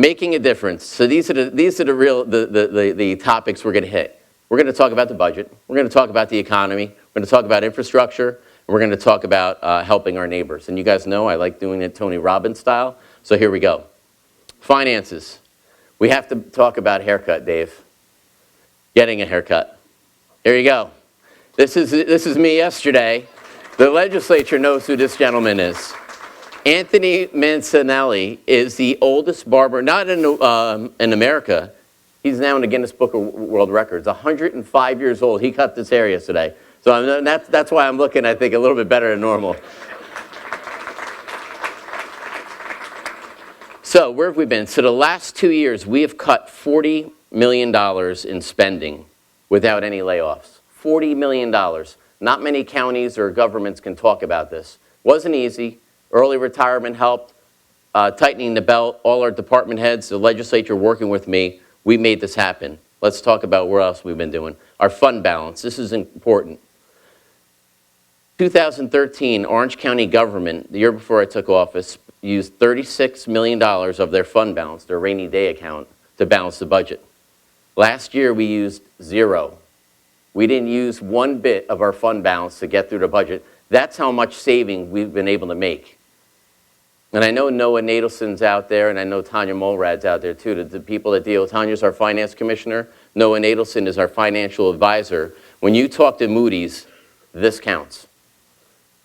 Making a difference. So these are the topics we're going to hit. We're going to talk about the budget. We're going to talk about the economy. We're going to talk about infrastructure. And we're going to talk about helping our neighbors. And you guys know I like doing it Tony Robbins style. So here we go. Finances. We have to talk about haircut, Dave. Getting a haircut. Here you go. This is me yesterday. The legislature knows who this gentleman is. Anthony Mancinelli is the oldest barber, not in America. He's now in the Guinness Book of World Records. 105 years old. He cut this hair yesterday. So that's why I'm looking, I think, a little bit better than normal. So where have we been? So the last 2 years, we have cut $40 million in spending without any layoffs. $40 million. Not many counties or governments can talk about this. Wasn't easy. Early retirement helped. Tightening the belt. All our department heads, the legislature working with me, we made this happen. Let's talk about what else we've been doing. Our fund balance. This is important. 2013, Orange County government, the year before I took office, used $36 million of their fund balance, their rainy day account, to balance the budget. Last year, we used zero. We didn't use one bit of our fund balance to get through the budget. That's how much saving we've been able to make. And I know Noah Nadelson's out there, and I know Tanya Mulrad's out there too, the people that deal with. Tanya's our finance commissioner. Noah Nadelson is our financial advisor. When you talk to Moody's, this counts.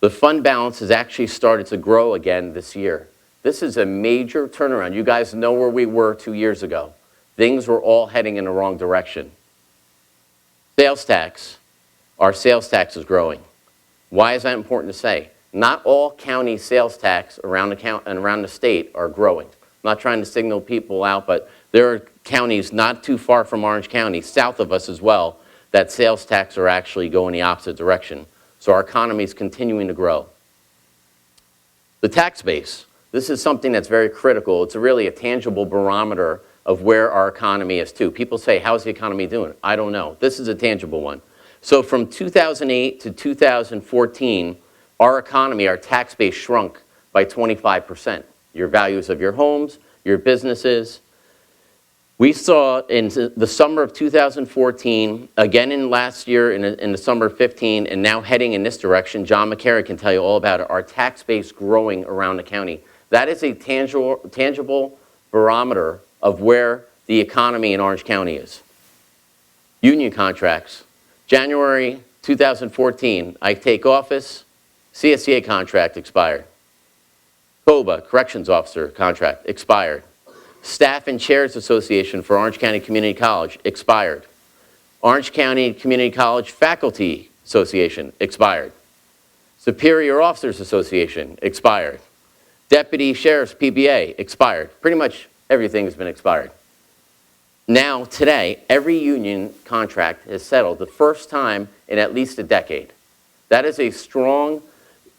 The fund balance has actually started to grow again this year. This is a major turnaround. You guys know where we were 2 years ago. Things were all heading in the wrong direction. Sales tax. Our sales tax is growing. Why is that important to say? Not all county sales tax around the state are growing. I'm not trying to signal people out, but there are counties not too far from Orange County, south of us as well, that sales tax are actually going the opposite direction. So our economy is continuing to grow. The tax base. This is something that's very critical. It's really a tangible barometer of where our economy is too. People say, how's the economy doing? I don't know. This is a tangible one. So from 2008 to 2014, our economy, our tax base shrunk by 25%. Your values of your homes, your businesses. We saw in the summer of 2014, again in last year in the summer of 15, and now heading in this direction, John McCary can tell you all about it, our tax base growing around the county. That is a tangible barometer of where the economy in Orange County is. Union contracts. January 2014, I take office, CSCA contract expired. COBA, Corrections Officer contract, expired. Staff and Chairs Association for Orange County Community College, expired. Orange County Community College Faculty Association, expired. Superior Officers Association, expired. Deputy Sheriff's PBA, expired. Pretty much everything has been expired. Now, today, every union contract is settled the first time in at least a decade. That is a strong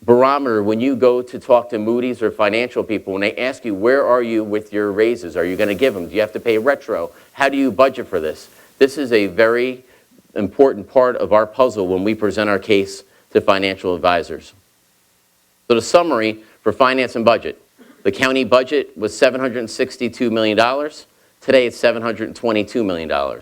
barometer when you go to talk to Moody's or financial people, when they ask you, where are you with your raises? Are you going to give them? Do you have to pay retro? How do you budget for this? This is a very important part of our puzzle when we present our case to financial advisors. So the summary for finance and budget. The county budget was $762 million. Today it's $722 million.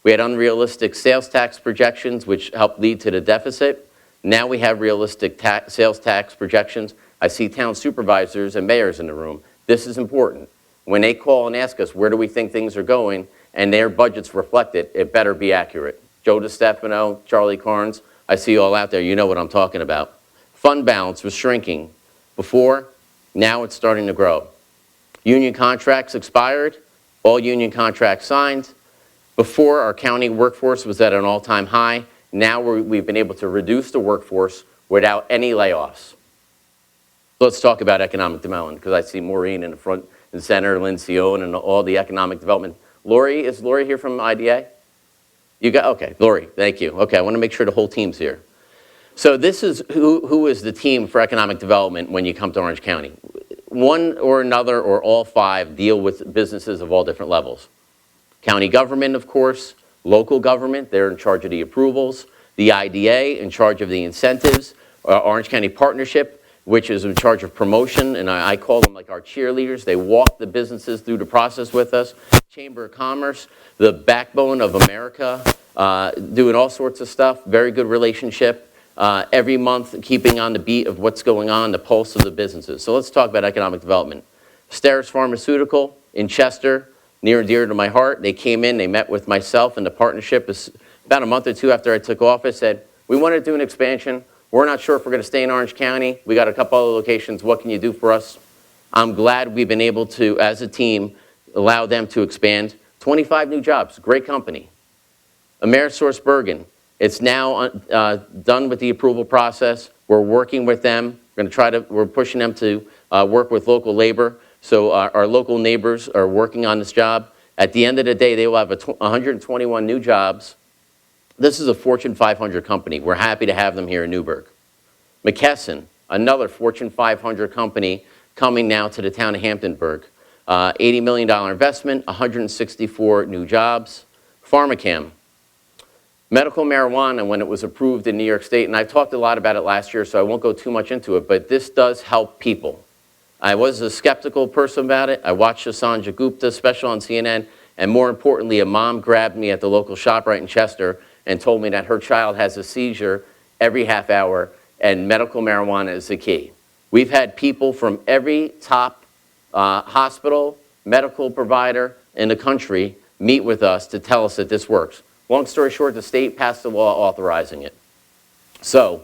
We had unrealistic sales tax projections, which helped lead to the deficit. Now we have realistic sales tax projections. I see town supervisors and mayors in the room. This is important. When they call and ask us, where do we think things are going, and their budgets reflect it, it better be accurate. Joe DiStefano, Charlie Carnes, I see you all out there. You know what I'm talking about. Fund balance was shrinking before. Now it's starting to grow. Union contracts expired. All union contracts signed. Before, our county workforce was at an all-time high. Now we've been able to reduce the workforce without any layoffs. So let's talk about economic development, because I see Maureen in the front and center, Lynn Sion, and all the economic development. Lori, is Lori here from IDA? You got, okay, Lori, thank you. Okay, I want to make sure the whole team's here. So this is who is the team for economic development when you come to Orange County. One or another or all five deal with businesses of all different levels. County government, of course. Local government, they're in charge of the approvals. The IDA, in charge of the incentives. Orange County Partnership, which is in charge of promotion, and I call them like our cheerleaders. They walk the businesses through the process with us. Chamber of Commerce, the backbone of America, doing all sorts of stuff. Very good relationship. Every month, keeping on the beat of what's going on, the pulse of the businesses. So let's talk about economic development. Steris Pharmaceutical in Chester, near and dear to my heart. They came in, they met with myself and the partnership about a month or two after I took office, said, we want to do an expansion. We're not sure if we're going to stay in Orange County. We got a couple other locations. What can you do for us? I'm glad we've been able to, as a team, allow them to expand. 25 new jobs, great company. Amerisource Bergen, it's now done with the approval process. We're working with them. We're pushing them to work with local labor. So our local neighbors are working on this job. At the end of the day, they will have 121 new jobs. This is a Fortune 500 company. We're happy to have them here in Newburgh. McKesson, another Fortune 500 company coming now to the town of Hamptonburg. $80 million investment, 164 new jobs. Pharmacam, medical marijuana, when it was approved in New York State, and I talked a lot about it last year, so I won't go too much into it, but this does help people. I was a skeptical person about it. I watched the Sanjay Gupta special on CNN, and more importantly, a mom grabbed me at the local ShopRite in Chester and told me that her child has a seizure every half hour, and medical marijuana is the key. We've had people from every top hospital, medical provider in the country meet with us to tell us that this works. Long story short, the state passed a law authorizing it. So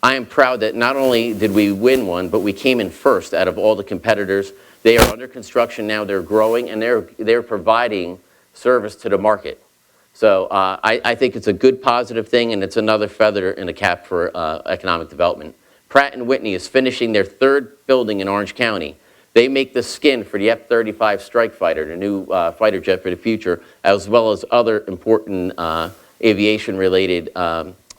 I am proud that not only did we win one, but we came in first out of all the competitors. They are under construction now, they're growing, and they're providing service to the market. So I think it's a good positive thing, and it's another feather in the cap for economic development. Pratt & Whitney is finishing their third building in Orange County. They make the skin for the F-35 strike fighter, the new fighter jet for the future, as well as other important aviation-related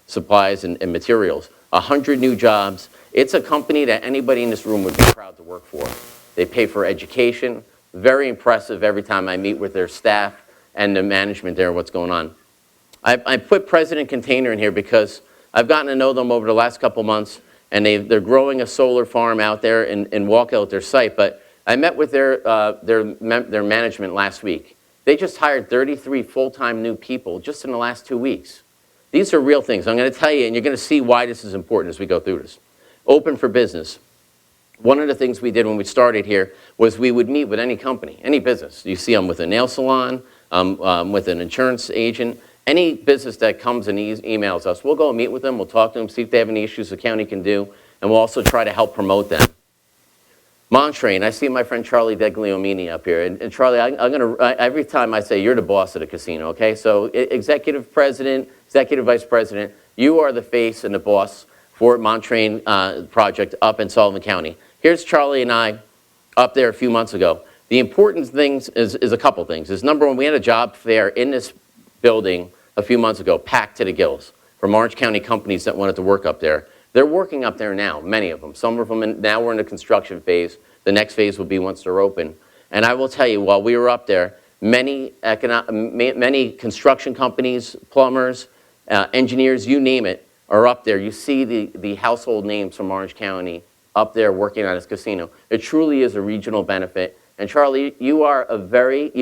supplies and materials. 100 new jobs. It's a company that anybody in this room would be proud to work for. They pay for education. Very impressive every time I meet with their staff and the management there, what's going on. I put President Container in here because I've gotten to know them over the last couple months, and they're growing a solar farm out there in Walkell at their site. But I met with their management last week. They just hired 33 full-time new people just in the last 2 weeks. These are real things. I'm going to tell you, and you're going to see why this is important as we go through this. Open for business. One of the things we did when we started here was we would meet with any company, any business. You see, I'm with a nail salon, with an insurance agent. Any business that comes and emails us, we'll go and meet with them, we'll talk to them, see if they have any issues the county can do, and we'll also try to help promote them. Montrain, I see my friend Charlie Degliomini up here, and Charlie, every time I say, you're the boss of the casino, okay? So executive president, executive vice president, you are the face and the boss for Montrain project up in Sullivan County. Here's Charlie and I up there a few months ago. The important things is a couple things. Number one, we had a job fair in this building a few months ago, packed to the gills, from Orange County companies that wanted to work up there. They're working up there now, many of them. Some of them, now we're in the construction phase. The next phase will be once they're open. And I will tell you, while we were up there, many construction companies, plumbers, engineers, you name it, are up there. You see the household names from Orange County up there working on this casino. It truly is a regional benefit. And Charlie, you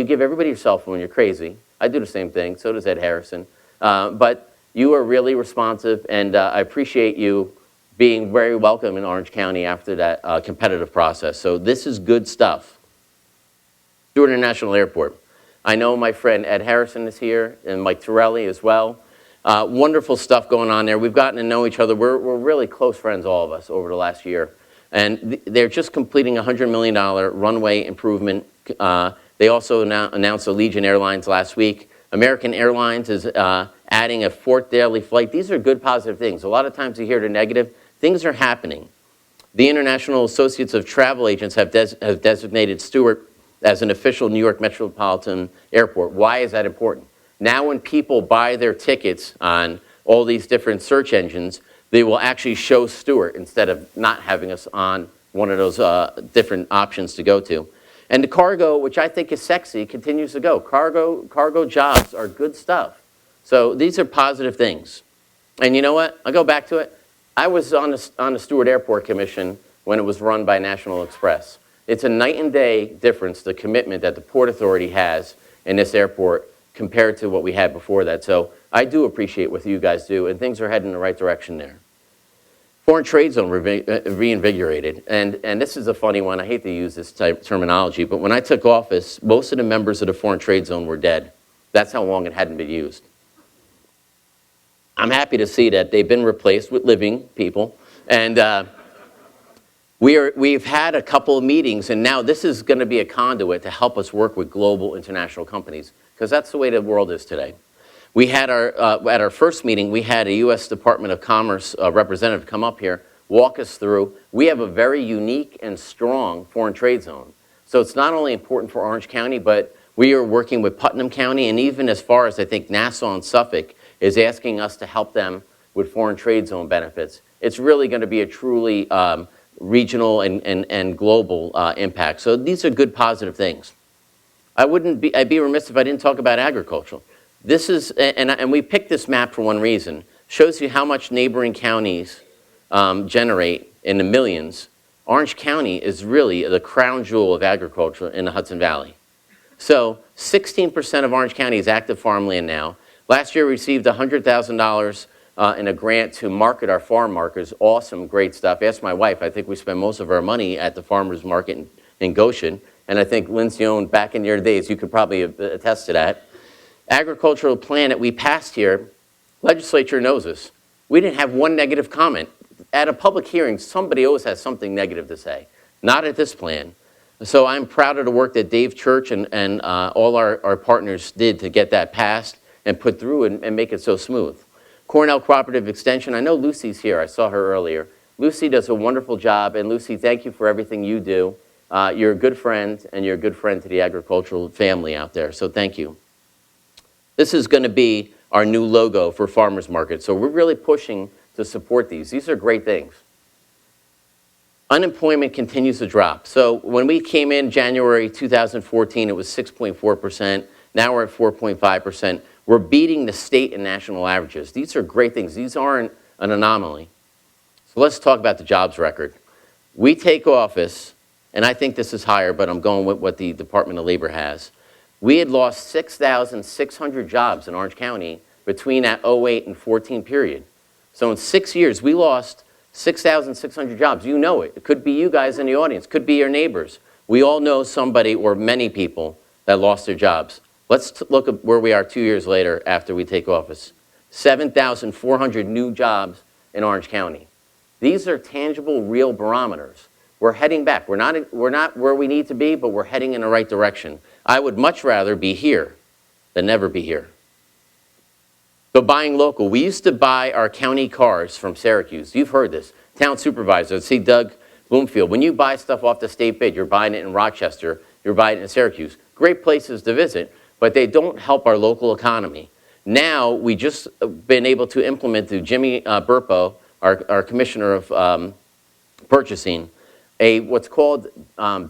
give everybody your cell phone, you're crazy. I do the same thing, so does Ed Harrison. But you are really responsive, and I appreciate you being very welcome in Orange County after that competitive process. So this is good stuff. Stewart International Airport. I know my friend Ed Harrison is here, and Mike Torelli as well. Wonderful stuff going on there. We've gotten to know each other. We're really close friends, all of us, over the last year. And they're just completing a $100 million runway improvement. They also announced Allegiant Airlines last week. American Airlines is adding a fourth daily flight. These are good, positive things. A lot of times you hear the negative. Things are happening. The International Associates of Travel Agents have designated Stewart as an official New York Metropolitan Airport. Why is that important? Now when people buy their tickets on all these different search engines, they will actually show Stewart instead of not having us on one of those different options to go to. And the cargo, which I think is sexy, continues to go. Cargo jobs are good stuff. So these are positive things. And you know what? I'll go back to it. I was on the Stewart Airport Commission when it was run by National Express. It's a night and day difference, the commitment that the Port Authority has in this airport compared to what we had before that. So I do appreciate what you guys do, and things are heading in the right direction there. Foreign trade zone reinvigorated, and this is a funny one. I hate to use this type of terminology, but when I took office, most of the members of the foreign trade zone were dead. That's how long it hadn't been used. I'm happy to see that they've been replaced with living people, and we've had a couple of meetings, and now this is going to be a conduit to help us work with global international companies, because that's the way the world is today. We had at our first meeting, we had a U.S. Department of Commerce representative come up here, walk us through. We have a very unique and strong foreign trade zone. So it's not only important for Orange County, but we are working with Putnam County, and even as far as I think Nassau and Suffolk is asking us to help them with foreign trade zone benefits. It's really going to be a truly regional and global impact. So these are good positive things. I'd be remiss if I didn't talk about agriculture. This is, and we picked this map for one reason, shows you how much neighboring counties generate in the millions. Orange County is really the crown jewel of agriculture in the Hudson Valley. So 16% of Orange County is active farmland now. Last year we received $100,000 in a grant to market our farm markers. Awesome, great stuff. Ask my wife, I think we spend most of our money at the farmers market in Goshen. And I think Lindsay, back in your days, you could probably attest to that. Agricultural plan that we passed here, legislature knows us. We didn't have one negative comment. At a public hearing, somebody always has something negative to say. Not at this plan. So I'm proud of the work that Dave Church and all our partners did to get that passed and put through and make it so smooth. Cornell Cooperative Extension, I know Lucy's here. I saw her earlier. Lucy does a wonderful job, and Lucy, thank you for everything you do. You're a good friend, and you're a good friend to the agricultural family out there, so thank you. This is going to be our new logo for Farmers Market, so we're really pushing to support these. These are great things. Unemployment continues to drop. So when we came in January 2014, it was 6.4%. Now we're at 4.5%. We're beating the state and national averages. These are great things. These aren't an anomaly. So let's talk about the jobs record. We take office, and I think this is higher, but I'm going with what the Department of Labor has. We had lost 6,600 jobs in Orange County between that 08 and 14 period. So in 6 years, we lost 6,600 jobs. You know it. It could be you guys in the audience. It could be your neighbors. We all know somebody or many people that lost their jobs. Let's look at where we are 2 years later after we take office. 7,400 new jobs in Orange County. These are tangible, real barometers. We're heading back. We're not where we need to be, but we're heading in the right direction. I would much rather be here than never be here. So buying local. We used to buy our county cars from Syracuse. You've heard this. Town supervisor, see Doug Bloomfield. When you buy stuff off the state bid, you're buying it in Rochester, you're buying it in Syracuse. Great places to visit, but they don't help our local economy. Now, we just been able to implement through Jimmy Burpo, our Commissioner of Purchasing, what's called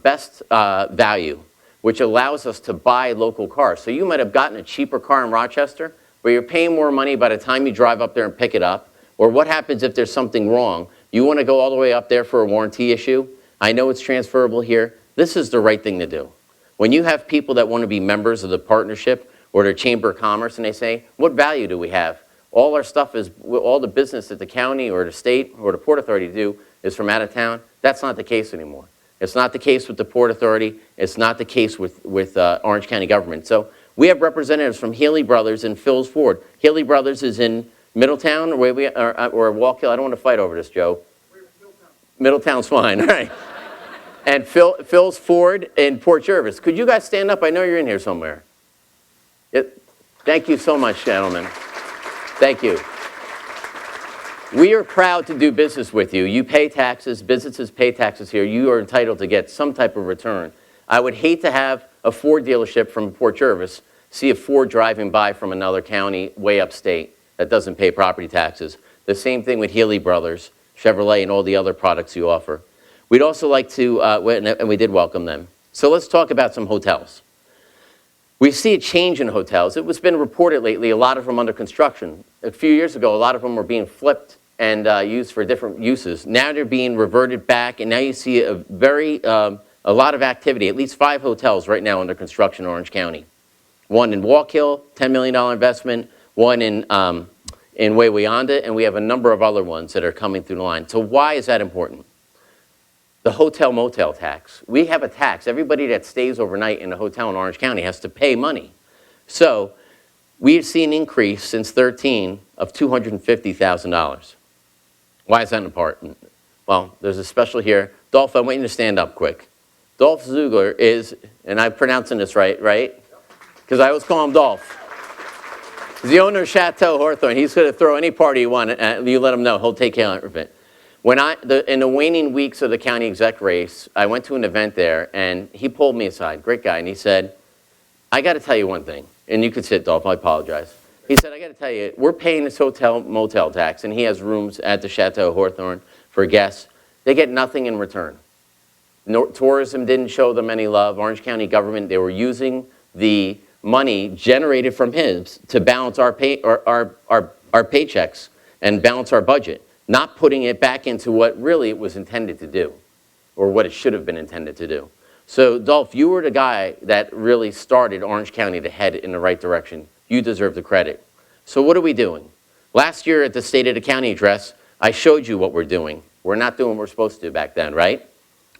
best value, which allows us to buy local cars. So you might have gotten a cheaper car in Rochester, but you're paying more money by the time you drive up there and pick it up. Or what happens if there's something wrong? You want to go all the way up there for a warranty issue? I know it's transferable here. This is the right thing to do. When you have people that want to be members of the partnership or the Chamber of Commerce and they say, what value do we have? All our stuff is, all the business that the county or the state or the Port Authority do is from out of town. That's not the case anymore. It's not the case with the Port Authority. It's not the case with Orange County government. So we have representatives from Healy Brothers and Phil's Ford. Healy Brothers is in Middletown or Wallkill. I don't want to fight over this, Joe. Middletown's fine, all right. And Phil's Ford in Port Jervis. Could you guys stand up? I know you're in here somewhere. Thank you so much, gentlemen. Thank you. We are proud to do business with you. You pay taxes, businesses pay taxes here. You are entitled to get some type of return. I would hate to have a Ford dealership from Port Jervis see a Ford driving by from another county way upstate that doesn't pay property taxes. The same thing with Healy Brothers, Chevrolet, and all the other products you offer. We'd also like to, and we did welcome them. So let's talk about some hotels. We see a change in hotels. It was been reported lately, a lot of them under construction. A few years ago, a lot of them were being flipped and used for different uses. Now they're being reverted back, and now you see a lot of activity, at least 5 hotels right now under construction in Orange County. One in Walk Hill, $10 million investment, one in Wawayanda, and we have a number of other ones that are coming through the line. So why is that important? The hotel motel tax. We have a tax. Everybody that stays overnight in a hotel in Orange County has to pay money. So we've seen an increase since 13 of $250,000. Why is that important? Well, there's a special here. Dolph, I want you to stand up quick. Dolph Zugler is, and I'm pronouncing this right? Because I always call him Dolph. He's the owner of Chateau Hawthorne. He's going to throw any party you want. You let him know. He'll take care of it. In the waning weeks of the county exec race, I went to an event there, and he pulled me aside, great guy, and he said, I got to tell you one thing. And you could sit, Dolph, I apologize. He said, I got to tell you, we're paying this hotel motel tax, and he has rooms at the Chateau Hawthorne for guests. They get nothing in return. No, tourism didn't show them any love. Orange County government, they were using the money generated from his to balance our paychecks and balance our budget, not putting it back into what really it was intended to do, or what it should have been intended to do. So, Dolph, you were the guy that really started Orange County to head in the right direction. You deserve the credit. So what are we doing? Last year at the State of the County address, I showed you what we're doing. We're not doing what we're supposed to do back then, right?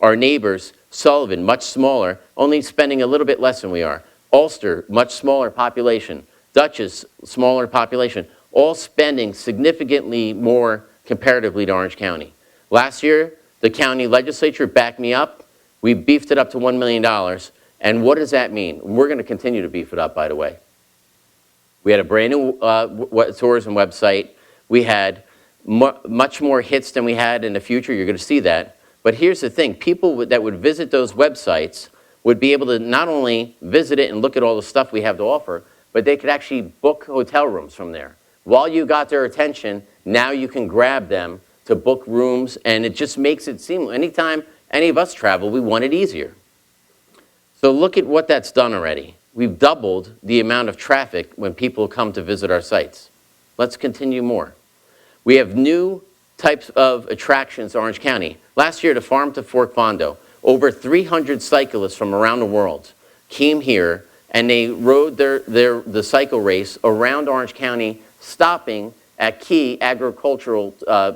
Our neighbors, Sullivan, much smaller, only spending a little bit less than we are. Ulster, much smaller population. Dutchess, smaller population. All spending significantly more comparatively to Orange County. Last year, the county legislature backed me up. We beefed it up to $1 million. And what does that mean? We're going to continue to beef it up, by the way. We had a brand new tourism website. We had much more hits than we had in the future. You're going to see that. But here's the thing. People that would visit those websites would be able to not only visit it and look at all the stuff we have to offer, but they could actually book hotel rooms from there. While you got their attention, now you can grab them to book rooms, and it just makes it seem, anytime any of us travel, we want it easier. So look at what that's done already. We've doubled the amount of traffic when people come to visit our sites. Let's continue more. We have new types of attractions in Orange County. Last year, the Farm to Fork Fondo, over 300 cyclists from around the world came here, and they rode the cycle race around Orange County, stopping at key agricultural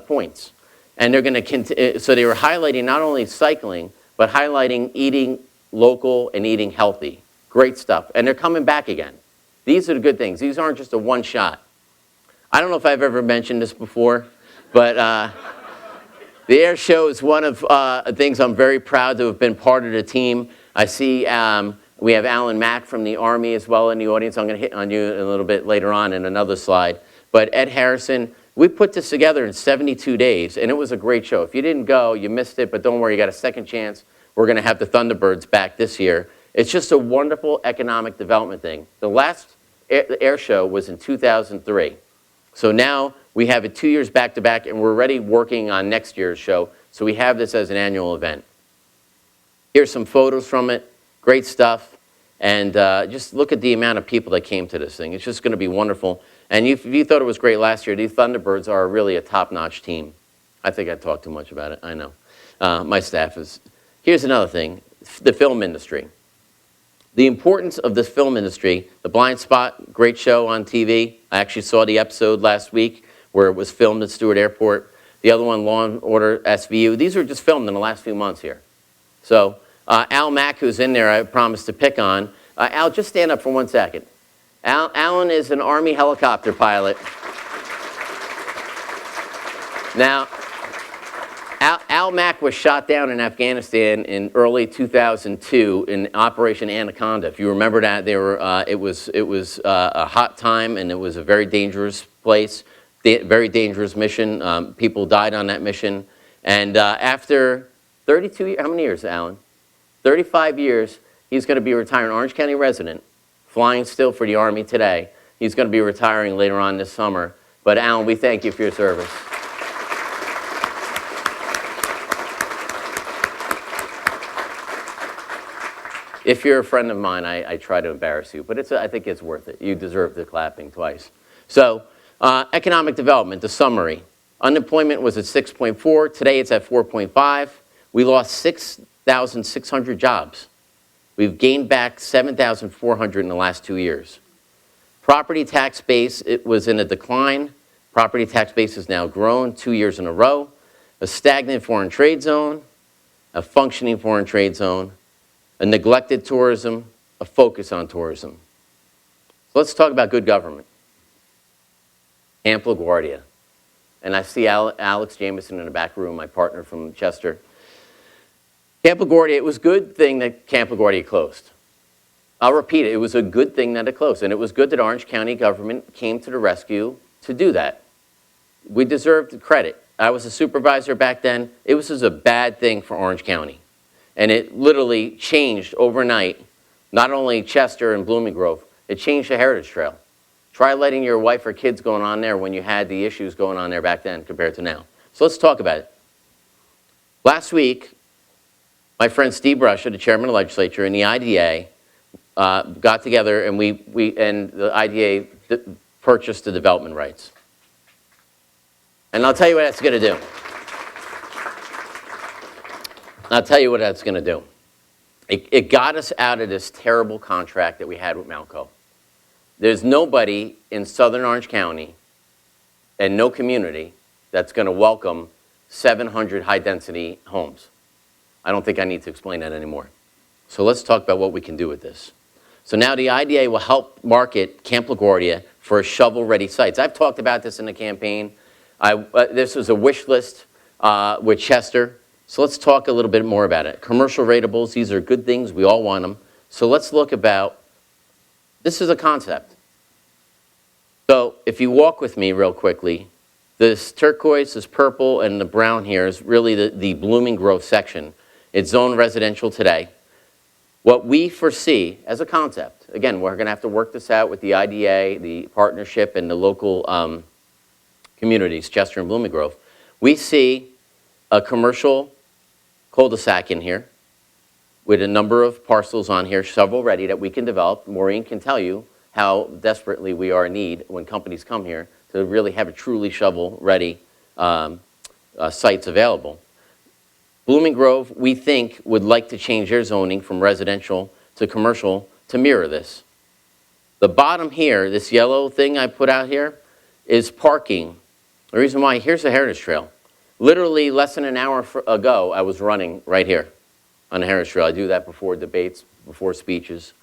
points. And they're going to so they were highlighting not only cycling, but highlighting eating local and eating healthy. Great stuff. And they're coming back again. These are the good things. These aren't just a one shot. I don't know if I've ever mentioned this before, but the air show is one of things I'm very proud to have been part of the team. I see we have Alan Mack from the Army as well in the audience. I'm going to hit on you a little bit later on in another slide. But Ed Harrison, we put this together in 72 days, and it was a great show. If you didn't go, you missed it, but don't worry, you got a second chance. We're going to have the Thunderbirds back this year. It's just a wonderful economic development thing. The last air show was in 2003. So now we have it 2 years back to back, and we're already working on next year's show. So we have this as an annual event. Here's some photos from it. Great stuff. And just look at the amount of people that came to this thing. It's just going to be wonderful. And if you thought it was great last year, these Thunderbirds are really a top-notch team. I think I talked too much about it. I know. My staff is. Here's another thing, the film industry. The importance of this film industry, The Blind Spot, great show on TV. I actually saw the episode last week where it was filmed at Stewart Airport. The other one, Law & Order SVU. These were just filmed in the last few months here. So Al Mack, who's in there, I promised to pick on. Al, just stand up for 1 second. Alan is an Army helicopter pilot. Now, Al Mack was shot down in Afghanistan in early 2002 in Operation Anaconda. If you remember that, it was a hot time, and it was a very dangerous place, very dangerous mission. People died on that mission. And after 32 years, how many years, Alan? 35 years, he's going to be a retired Orange County resident, flying still for the Army today. He's going to be retiring later on this summer. But Alan, we thank you for your service. If you're a friend of mine, I try to embarrass you, but I think it's worth it. You deserve the clapping twice. So, economic development, the summary. Unemployment was at 6.4. Today it's at 4.5. We lost 6,600 jobs. We've gained back 7,400 in the last 2 years. Property tax base, it was in a decline. Property tax base has now grown 2 years in a row. A stagnant foreign trade zone, a functioning foreign trade zone, a neglected tourism, a focus on tourism. So let's talk about good government. Camp LaGuardia. And I see Alex Jameson in the back room, my partner from Chester. Camp LaGuardia, it was a good thing that Camp LaGuardia closed. I'll repeat it, it was a good thing that it closed. And it was good that Orange County government came to the rescue to do that. We deserved credit. I was a supervisor back then. It was just a bad thing for Orange County. And it literally changed overnight, not only Chester and Blooming Grove, it changed the Heritage Trail. Try letting your wife or kids going on there when you had the issues going on there back then compared to now. So let's talk about it. Last week, my friend Steve Brusha, the chairman of the legislature, and the IDA got together, and the IDA purchased the development rights. And I'll tell you what that's going to do. I'll tell you what that's going to do. It got us out of this terrible contract that we had with Malco. There's nobody in southern Orange County and no community that's going to welcome 700 high-density homes. I don't think I need to explain that anymore. So let's talk about what we can do with this. So now the IDA will help market Camp LaGuardia for shovel-ready sites. I've talked about this in the campaign. This was a wish list with Chester. So let's talk a little bit more about it. Commercial ratables, these are good things. We all want them. So let's look about, this is a concept. So if you walk with me real quickly, this turquoise, this purple, and the brown here is really the Blooming Grove section. It's zoned residential today. What we foresee as a concept, again, we're going to have to work this out with the IDA, the partnership, and the local communities, Chester and Blooming Grove. We see a commercial cul-de-sac in here with a number of parcels on here, shovel-ready, that we can develop. Maureen can tell you how desperately we are in need when companies come here to really have a truly shovel-ready sites available. Blooming Grove, we think, would like to change their zoning from residential to commercial to mirror this. The bottom here, this yellow thing I put out here, is parking. The reason why, here's the Heritage Trail. Literally less than an hour ago, I was running right here on the Heritage Trail. I do that before debates, before speeches.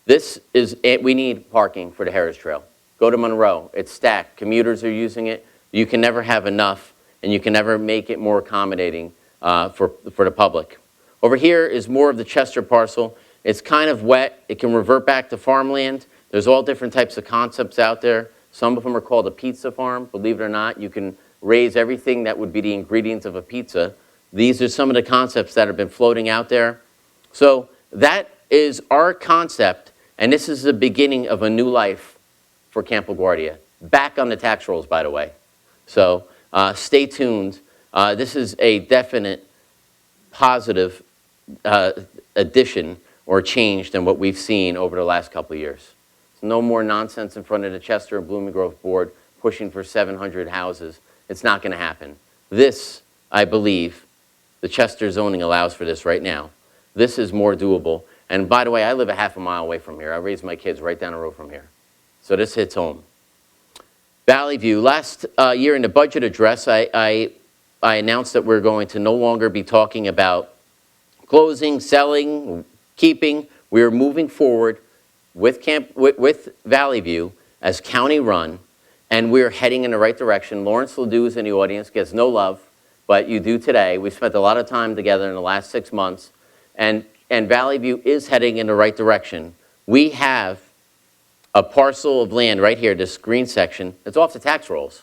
We need parking for the Heritage Trail. Go to Monroe, it's stacked. Commuters are using it. You can never have enough, and you can never make it more accommodating for the public. Over here is more of the Chester parcel. It's kind of wet. It can revert back to farmland. There's all different types of concepts out there. Some of them are called a pizza farm. Believe it or not, you can raise everything that would be the ingredients of a pizza. These are some of the concepts that have been floating out there. So that is our concept, and this is the beginning of a new life for Camp LaGuardia. Back on the tax rolls, by the way. So stay tuned. This is a definite positive addition or change than what we've seen over the last couple of years. So no more nonsense in front of the Chester and Blooming Grove board pushing for 700 houses. It's not going to happen. This, I believe, the Chester zoning allows for this right now. This is more doable. And by the way, I live a half a mile away from here. I raised my kids right down the road from here. So this hits home. Valley View. Last year in the budget address, I announced that we're going to no longer be talking about closing, selling, keeping. We are moving forward with Valley View as county run, and we're heading in the right direction. Lawrence Ledoux is in the audience, gets no love, but you do today. We spent a lot of time together in the last 6 months, and Valley View is heading in the right direction. We have a parcel of land right here, this green section, it's off the tax rolls.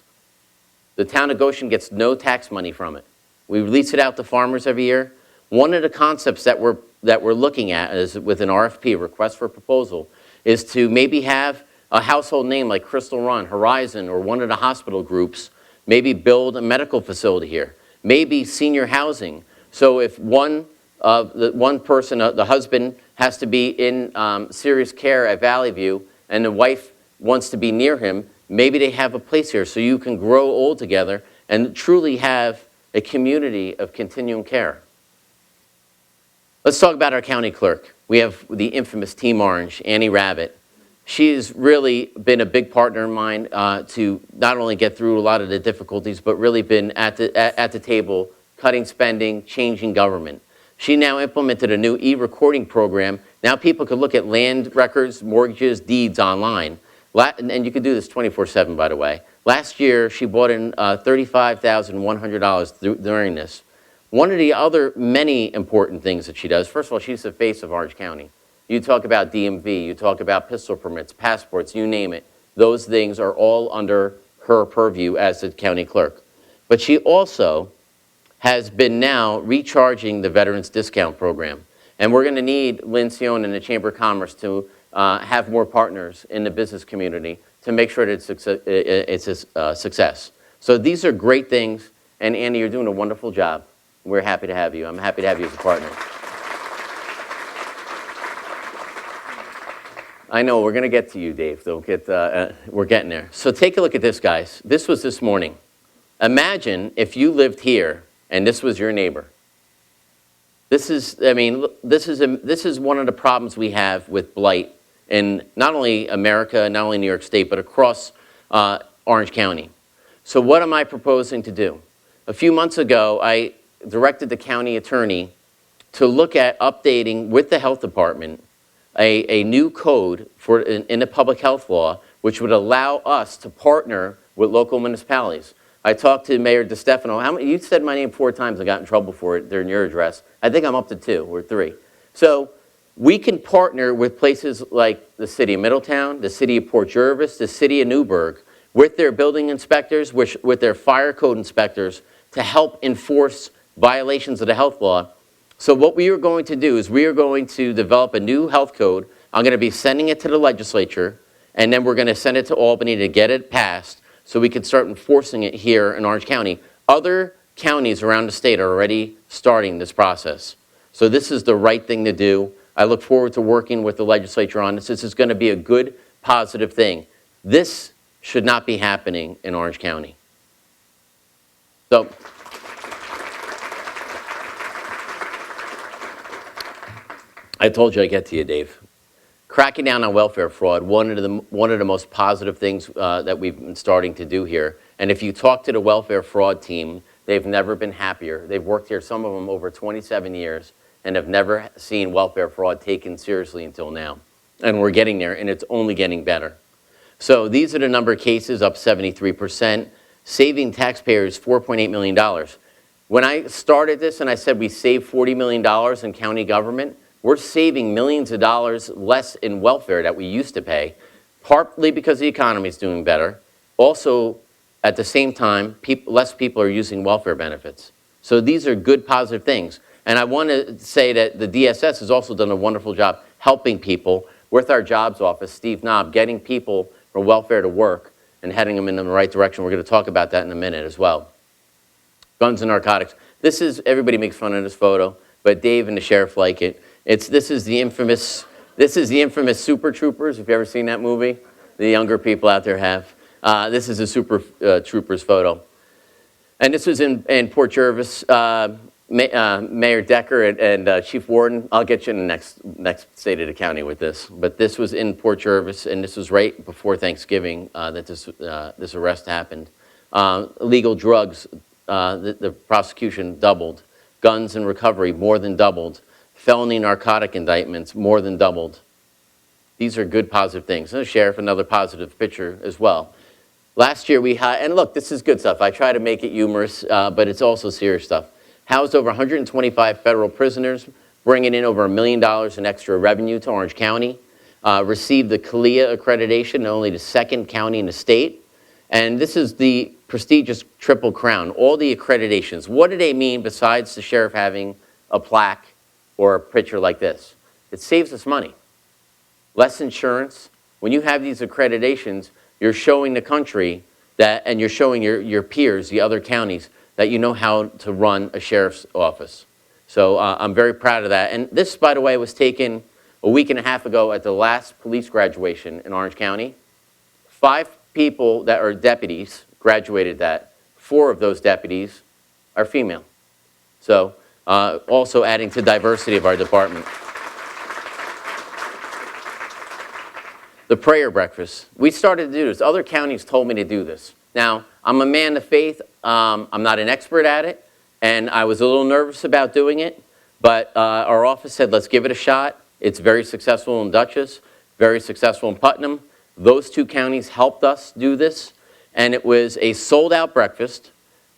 The town of Goshen gets no tax money from it. We lease it out to farmers every year. One of the concepts that we're looking at is with an RFP, request for proposal, is to maybe have a household name like Crystal Run, Horizon, or one of the hospital groups, maybe build a medical facility here, maybe senior housing. So if one person, the husband, has to be in serious care at Valley View, and the wife wants to be near him, maybe they have a place here so you can grow old together and truly have a community of continuum care. Let's talk about our county clerk. We have the infamous Team Orange, Annie Rabbit. She's really been a big partner of mine to not only get through a lot of the difficulties, but really been at the table, cutting spending, changing government. She now implemented a new e-recording program. Now people can look at land records, mortgages, deeds online. And you can do this 24/7, by the way. Last year, she brought in $35,100 during this. One of the other many important things that she does, first of all, she's the face of Orange County. You talk about DMV, you talk about pistol permits, passports, you name it. Those things are all under her purview as the county clerk. But she also has been now recharging the Veterans Discount Program. And we're going to need Lynn Sion and the Chamber of Commerce to have more partners in the business community to make sure that it's a success. So these are great things, and Andy, you're doing a wonderful job. We're happy to have you. I'm happy to have you as a partner. I know, we're going to get to you, Dave. We're getting there. So take a look at this, guys. This was this morning. Imagine if you lived here and this was your neighbor. This is one of the problems we have with blight in not only America, not only New York State, but across Orange County. So what am I proposing to do? A few months ago, I directed the county attorney to look at updating with the health department a new code in the public health law, which would allow us to partner with local municipalities. I talked to Mayor DeStefano. You said my name 4 times and got in trouble for it during your address. I think I'm up to 2 or 3. So we can partner with places like the city of Middletown, the city of Port Jervis, the city of Newburgh, with their building inspectors, with their fire code inspectors, to help enforce violations of the health law. So what we are going to do is we are going to develop a new health code. I'm going to be sending it to the legislature, and then we're going to send it to Albany to get it passed so we can start enforcing it here in Orange County. Other counties around the state are already starting this process. So this is the right thing to do. I look forward to working with the legislature on this. This is going to be a good, positive thing. This should not be happening in Orange County. So I told you I'd get to you, Dave. Cracking down on welfare fraud, one of the most positive things that we've been starting to do here. And if you talk to the welfare fraud team, they've never been happier. They've worked here, some of them over 27 years, and have never seen welfare fraud taken seriously until now. And we're getting there, and it's only getting better. So these are the number of cases, up 73%, saving taxpayers $4.8 million. When I started this and I said we saved $40 million in county government, we're saving millions of dollars less in welfare that we used to pay, partly because the economy is doing better. Also, at the same time, less people are using welfare benefits. So these are good, positive things. And I want to say that the DSS has also done a wonderful job helping people with our jobs office, Steve Knob, getting people from welfare to work and heading them in the right direction. We're going to talk about that in a minute as well. Guns and narcotics. Everybody makes fun of this photo, but Dave and the sheriff like it. This is the infamous Super Troopers. Have you ever seen that movie? The younger people out there have. This is a Super Troopers photo. And this was in Port Jervis. Mayor Decker and Chief Warden, I'll get you in the next state of the county with this. But this was in Port Jervis, and this was right before Thanksgiving that this arrest happened. Illegal drugs, the prosecution doubled. Guns and recovery, more than doubled. Felony narcotic indictments, more than doubled. These are good, positive things. And the sheriff, another positive picture as well. Last year we had, and look, this is good stuff. I try to make it humorous, but it's also serious stuff. Housed over 125 federal prisoners, bringing in over $1 million in extra revenue to Orange County. Received the CALIA accreditation, only the 2nd county in the state. And this is the prestigious Triple Crown, all the accreditations. What do they mean besides the sheriff having a plaque or a picture like this? It saves us money. Less insurance. When you have these accreditations, you're showing the country that, and you're showing your peers, the other counties, that you know how to run a sheriff's office. So I'm very proud of that. And this, by the way, was taken a week and a half ago at the last police graduation in Orange County. 5 people that are deputies graduated that. 4 of those deputies are female. So also adding to diversity of our department. The prayer breakfast. We started to do this. Other counties told me to do this. Now, I'm a man of faith. I'm not an expert at it, and I was a little nervous about doing it, but our office said, let's give it a shot. It's very successful in Dutchess, very successful in Putnam. Those 2 counties helped us do this, and it was a sold-out breakfast.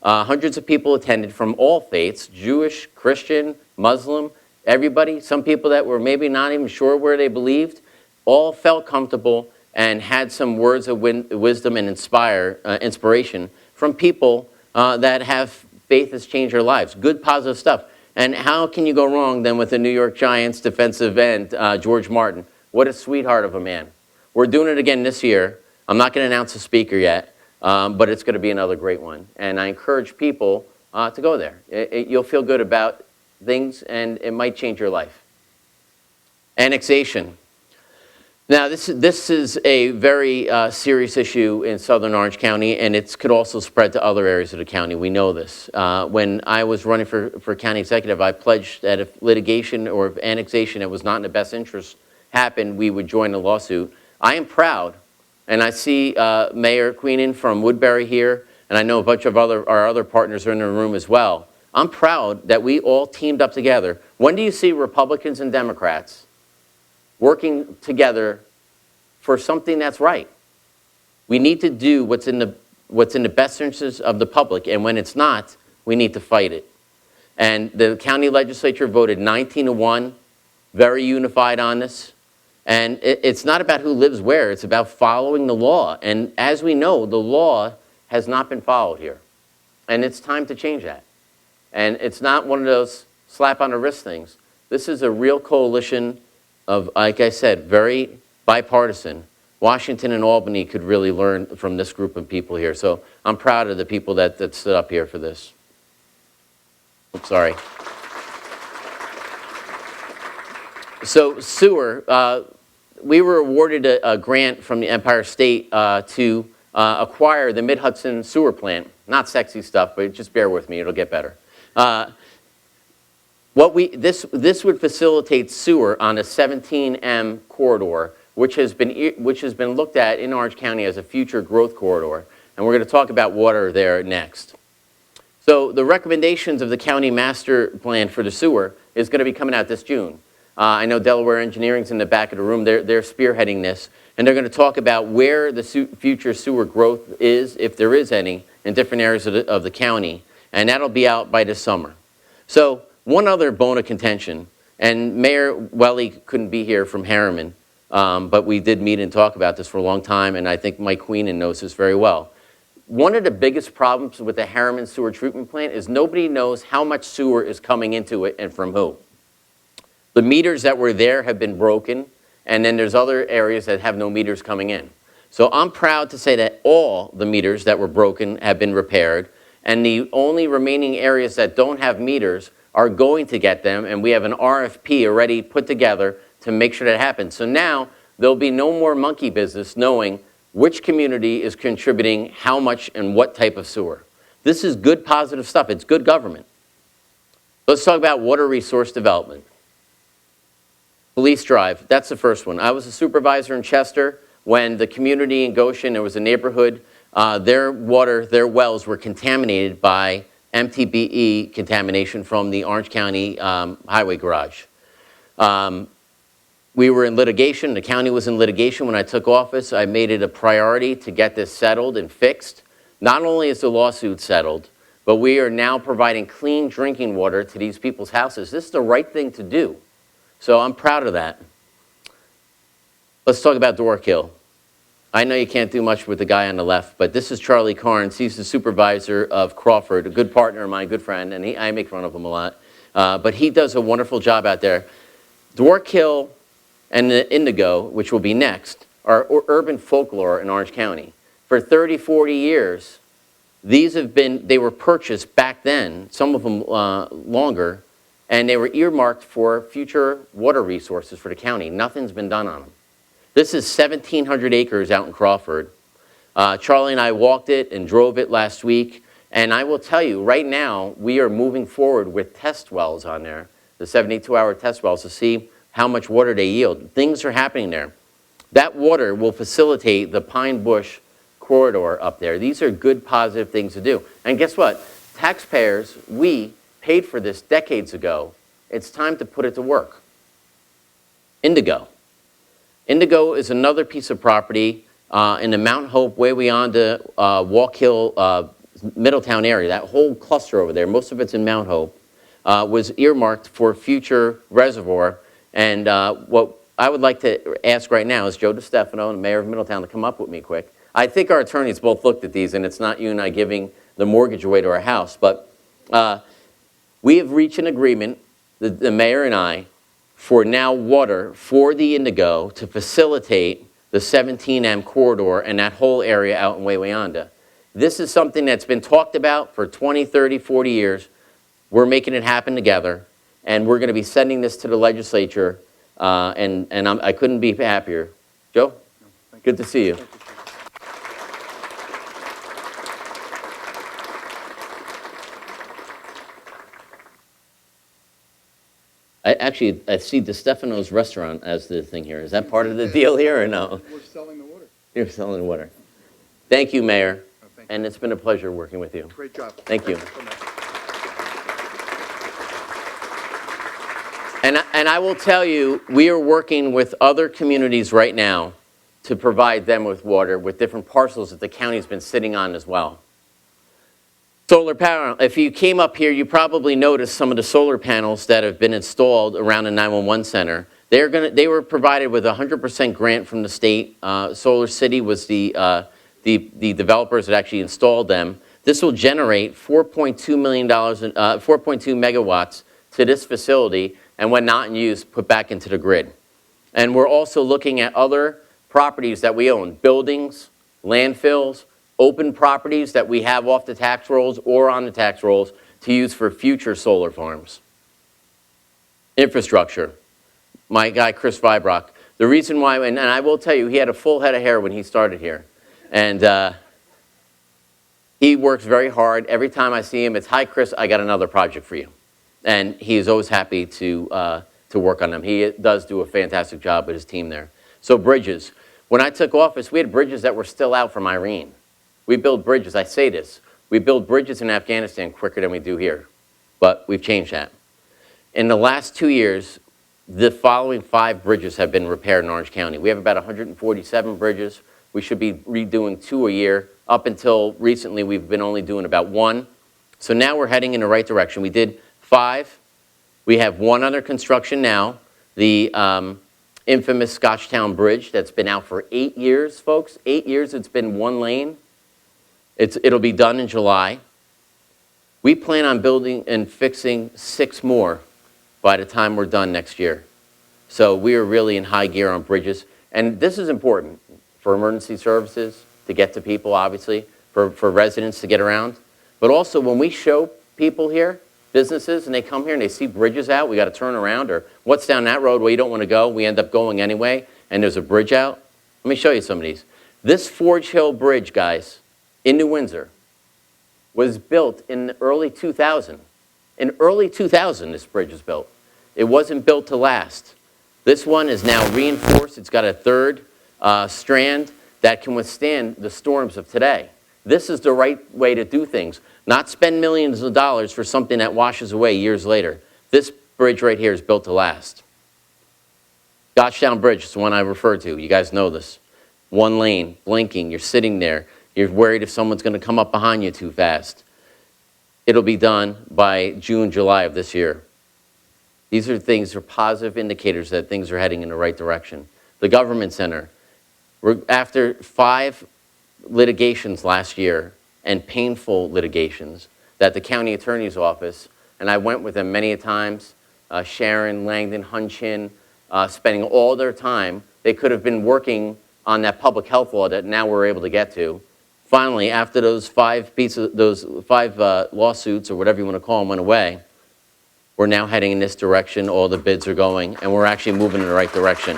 Hundreds of people attended from all faiths, Jewish, Christian, Muslim, everybody. Some people that were maybe not even sure where they believed, all felt comfortable and had some words of wisdom and inspiration from people that have faith has changed their lives. Good, positive stuff. And how can you go wrong then with the New York Giants defensive end, George Martin? What a sweetheart of a man. We're doing it again this year. I'm not going to announce a speaker yet, but it's going to be another great one. And I encourage people to go there. You'll feel good about things, and it might change your life. Annexation. Now, this is a very serious issue in Southern Orange County, and it could also spread to other areas of the county. We know this. When I was running for county executive, I pledged that if litigation or if annexation that was not in the best interest happened, we would join a lawsuit. I am proud, and I see Mayor Queenan from Woodbury here, and I know a bunch of our other partners are in the room as well. I'm proud that we all teamed up together. When do you see Republicans and Democrats working together for something that's right? We need to do what's in the best interest of the public, and when it's not, we need to fight it. And the county legislature voted 19-1, very unified on this. And it's not about who lives where, it's about following the law. And as we know, the law has not been followed here. And it's time to change that. And it's not one of those slap on the wrist things. This is a real coalition of, like I said, very bipartisan. Washington and Albany could really learn from this group of people here. So I'm proud of the people that stood up here for this. I'm sorry. So sewer, we were awarded a grant from the Empire State to acquire the Mid-Hudson sewer plant. Not sexy stuff, but just bear with me, it'll get better. This would facilitate sewer on a 17M corridor, which has been looked at in Orange County as a future growth corridor. And we're going to talk about water there next. So the recommendations of the county master plan for the sewer is going to be coming out this June. I know Delaware Engineering's in the back of the room. They're spearheading this. And they're going to talk about where the future sewer growth is, if there is any, in different areas of the county. And that'll be out by this summer. So one other bone of contention, and Mayor Welly couldn't be here from Harriman, but we did meet and talk about this for a long time, and I think Mike Queenan knows this very well. One of the biggest problems with the Harriman sewer treatment plant is nobody knows how much sewer is coming into it and from who. The meters that were there have been broken, and then there's other areas that have no meters coming in. So I'm proud to say that all the meters that were broken have been repaired, and the only remaining areas that don't have meters are going to get them, and we have an RFP already put together to make sure that happens. So now there'll be no more monkey business knowing which community is contributing how much and what type of sewer. This is good, positive stuff. It's good government. Let's talk about water resource development. Police Drive, that's the first one. I was a supervisor in Chester when the community in Goshen, there was a neighborhood, their wells were contaminated by MTBE contamination from the Orange County highway garage. We were in litigation. The county was in litigation when I took office. I made it a priority to get this settled and fixed. Not only is the lawsuit settled, but we are now providing clean drinking water to these people's houses. This is the right thing to do. So I'm proud of that. Let's talk about Dorkill. I know you can't do much with the guy on the left, but this is Charlie Carnes. He's the supervisor of Crawford, a good partner of mine, good friend, and I make fun of him a lot. But he does a wonderful job out there. Dorkill and the Indigo, which will be next, are urban folklore in Orange County. For 30, 40 years, they were purchased back then, some of them longer, and they were earmarked for future water resources for the county. Nothing's been done on them. This is 1,700 acres out in Crawford. Charlie and I walked it and drove it last week, And I will tell you, right now, we are moving forward with test wells on there, the 72-hour test wells, to see how much water they yield. Things are happening there. That water will facilitate the Pine Bush corridor up there. These are good, positive things to do. And guess what? Taxpayers, we paid for this decades ago. It's time to put it to work. Indigo. Indigo is another piece of property in the Mount Hope, way beyond the Walk Hill, Middletown area. That whole cluster over there, most of it's in Mount Hope, was earmarked for future reservoir. And what I would like to ask right now is Joe DiStefano, the mayor of Middletown, to come up with me quick. I think our attorneys both looked at these, and it's not you and I giving the mortgage away to our house, but we have reached an agreement, the mayor and I, for now water for the Indigo to facilitate the 17M corridor and that whole area out in Wawayanda. This is something that's been talked about for 20, 30, 40 years. We're making it happen together, and we're going to be sending this to the legislature, and I couldn't be happier. Joe, good to see you. I see DiStefano's restaurant as the thing here. Is that part of the deal here or no? We're selling the water. You're selling the water. Thank you, Mayor. Oh, thank you. And it's been a pleasure working with you. Great job. Thank you. So much. And I will tell you, we are working with other communities right now to provide them with water with different parcels that the county's been sitting on as well. Solar panel. If you came up here, you probably noticed some of the solar panels that have been installed around the 911 center. They were provided with a 100% grant from the state. Solar City was the developers that actually installed them. This will generate $4.2 million, 4.2 megawatts to this facility, and when not in use, put back into the grid. And we're also looking at other properties that we own, buildings, landfills, open properties that we have off the tax rolls or on the tax rolls to use for future solar farms. Infrastructure. My guy, Chris Vibrock. The reason why, and I will tell you, he had a full head of hair when he started here. And he works very hard. Every time I see him, it's, "Hi, Chris, I got another project for you." And he is always happy to work on them. He does do a fantastic job with his team there. So bridges. When I took office, we had bridges that were still out from Irene. We build bridges, I say this, we build bridges in Afghanistan quicker than we do here, but we've changed that. In the last 2 years, the following 5 bridges have been repaired in Orange County. We have about 147 bridges. We should be redoing 2 a year. Up until recently, we've been only doing about 1. So now we're heading in the right direction. We did 5. We have 1 under construction now, the infamous Scotchtown Bridge that's been out for 8 years, folks. 8 years it's been 1 lane. It'll be done in July. We plan on building and fixing 6 more by the time we're done next year. So we are really in high gear on bridges. And this is important for emergency services to get to people, obviously, for residents to get around. But also when we show people here, businesses, and they come here and they see bridges out, we got to turn around, or what's down that road where you don't want to go, we end up going anyway, and there's a bridge out. Let me show you some of these. This Forge Hill Bridge, guys, in New Windsor, was built in the early 2000. In early 2000, this bridge was built. It wasn't built to last. This one is now reinforced. It's got a 3rd strand that can withstand the storms of today. This is the right way to do things, not spend millions of dollars for something that washes away years later. This bridge right here is built to last. Scotchtown Bridge is the one I referred to. You guys know this. 1 lane, blinking, you're sitting there. You're worried if someone's going to come up behind you too fast. It'll be done by June, July of this year. These are things, are positive indicators that things are heading in the right direction. The government center. After 5 litigations last year, and painful litigations, that the county attorney's office, and I went with them many times, Sharon, Langdon, Hunchin, spending all their time. They could have been working on that public health law that now we're able to get to. Finally, after those 5 lawsuits, or whatever you want to call them, went away, we're now heading in this direction. All the bids are going, and we're actually moving in the right direction.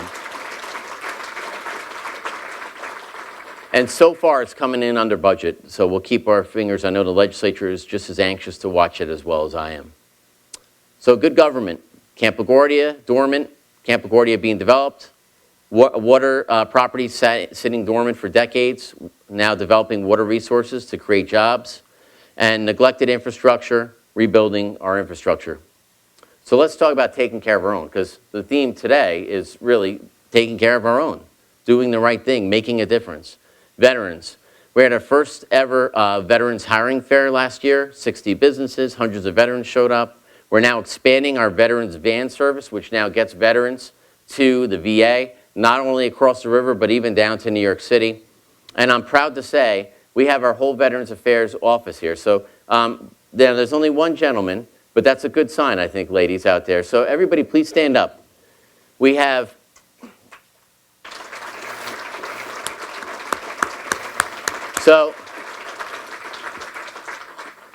And so far, it's coming in under budget, so we'll keep our fingers. I know the legislature is just as anxious to watch it as well as I am. So good government. Camp LaGuardia, dormant. Camp LaGuardia being developed. Water properties sitting dormant for decades, now developing water resources to create jobs. And neglected infrastructure, rebuilding our infrastructure. So let's talk about taking care of our own, because the theme today is really taking care of our own, doing the right thing, making a difference. Veterans. We had our first ever veterans hiring fair last year, 60 businesses, hundreds of veterans showed up. We're now expanding our veterans van service, which now gets veterans to the VA, not only across the river, but even down to New York City. And I'm proud to say we have our whole Veterans Affairs office here. So there's only one gentleman, but that's a good sign, I think, ladies out there. So everybody, please stand up. We have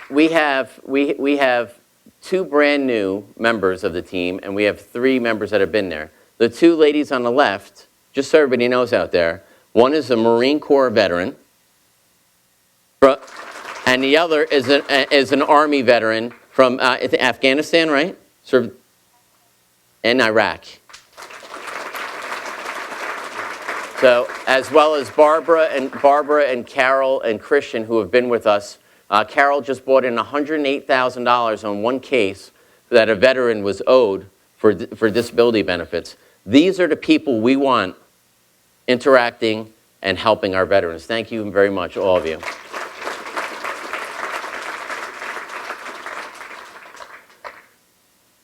we have two brand new members of the team, and we have 3 members that have been there. The 2 ladies on the left, just so everybody knows out there, one is a Marine Corps veteran, and the other is an Army veteran from Afghanistan, right? Served in Iraq. So, as well as Barbara and Carol and Christian, who have been with us. Carol just brought in $108,000 on one case that a veteran was owed for disability benefits. These are the people we want interacting and helping our veterans. Thank you very much, all of you.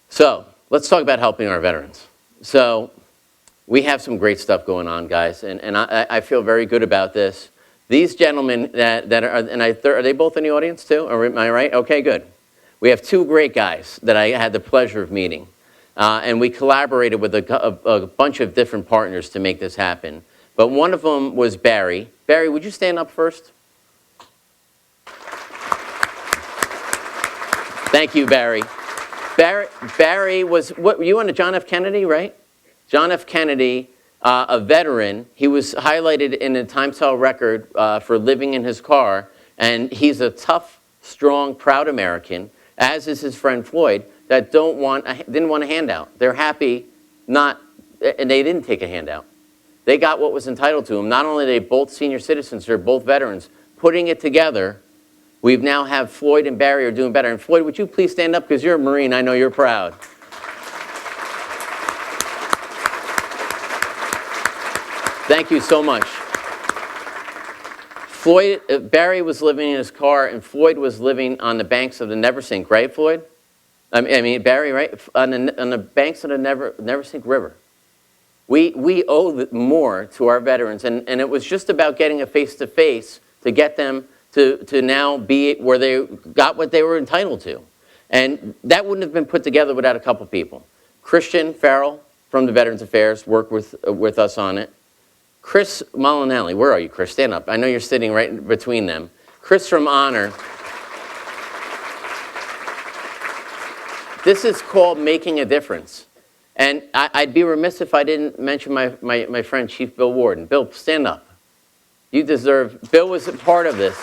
So, let's talk about helping our veterans. So, we have some great stuff going on, guys, and I feel very good about this. These gentlemen that are, and are they both in the audience too? Am I right? Okay, good. We have 2 great guys that I had the pleasure of meeting. And we collaborated with a bunch of different partners to make this happen. But one of them was Barry. Barry, would you stand up first? Thank you, Barry. Barry was, you on the John F. Kennedy, right? John F. Kennedy, a veteran. He was highlighted in a Time-Sell record for living in his car. And he's a tough, strong, proud American, as is his friend Floyd, that didn't want a handout. They're happy and they didn't take a handout. They got what was entitled to them. Not only are they both senior citizens, they're both veterans. Putting it together, we now have Floyd and Barry are doing better. And Floyd, would you please stand up, because you're a Marine. I know you're proud. Thank you so much. Barry was living in his car, and Floyd was living on the banks of the Neversink, right, Floyd? I mean Barry, right? On the banks of the Neversink River. We owe more to our veterans, and it was just about getting a face-to-face to get them to now be where they got what they were entitled to. And that wouldn't have been put together without a couple people. Christian Farrell from the Veterans Affairs worked with us on it. Chris Molinelli, where are you, Chris? Stand up. I know you're sitting right between them. Chris from Honor. This is called making a difference. And I'd be remiss if I didn't mention my friend, Chief Bill Warden. Bill, stand up. You deserve, Bill was a part of this.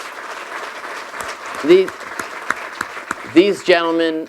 These gentlemen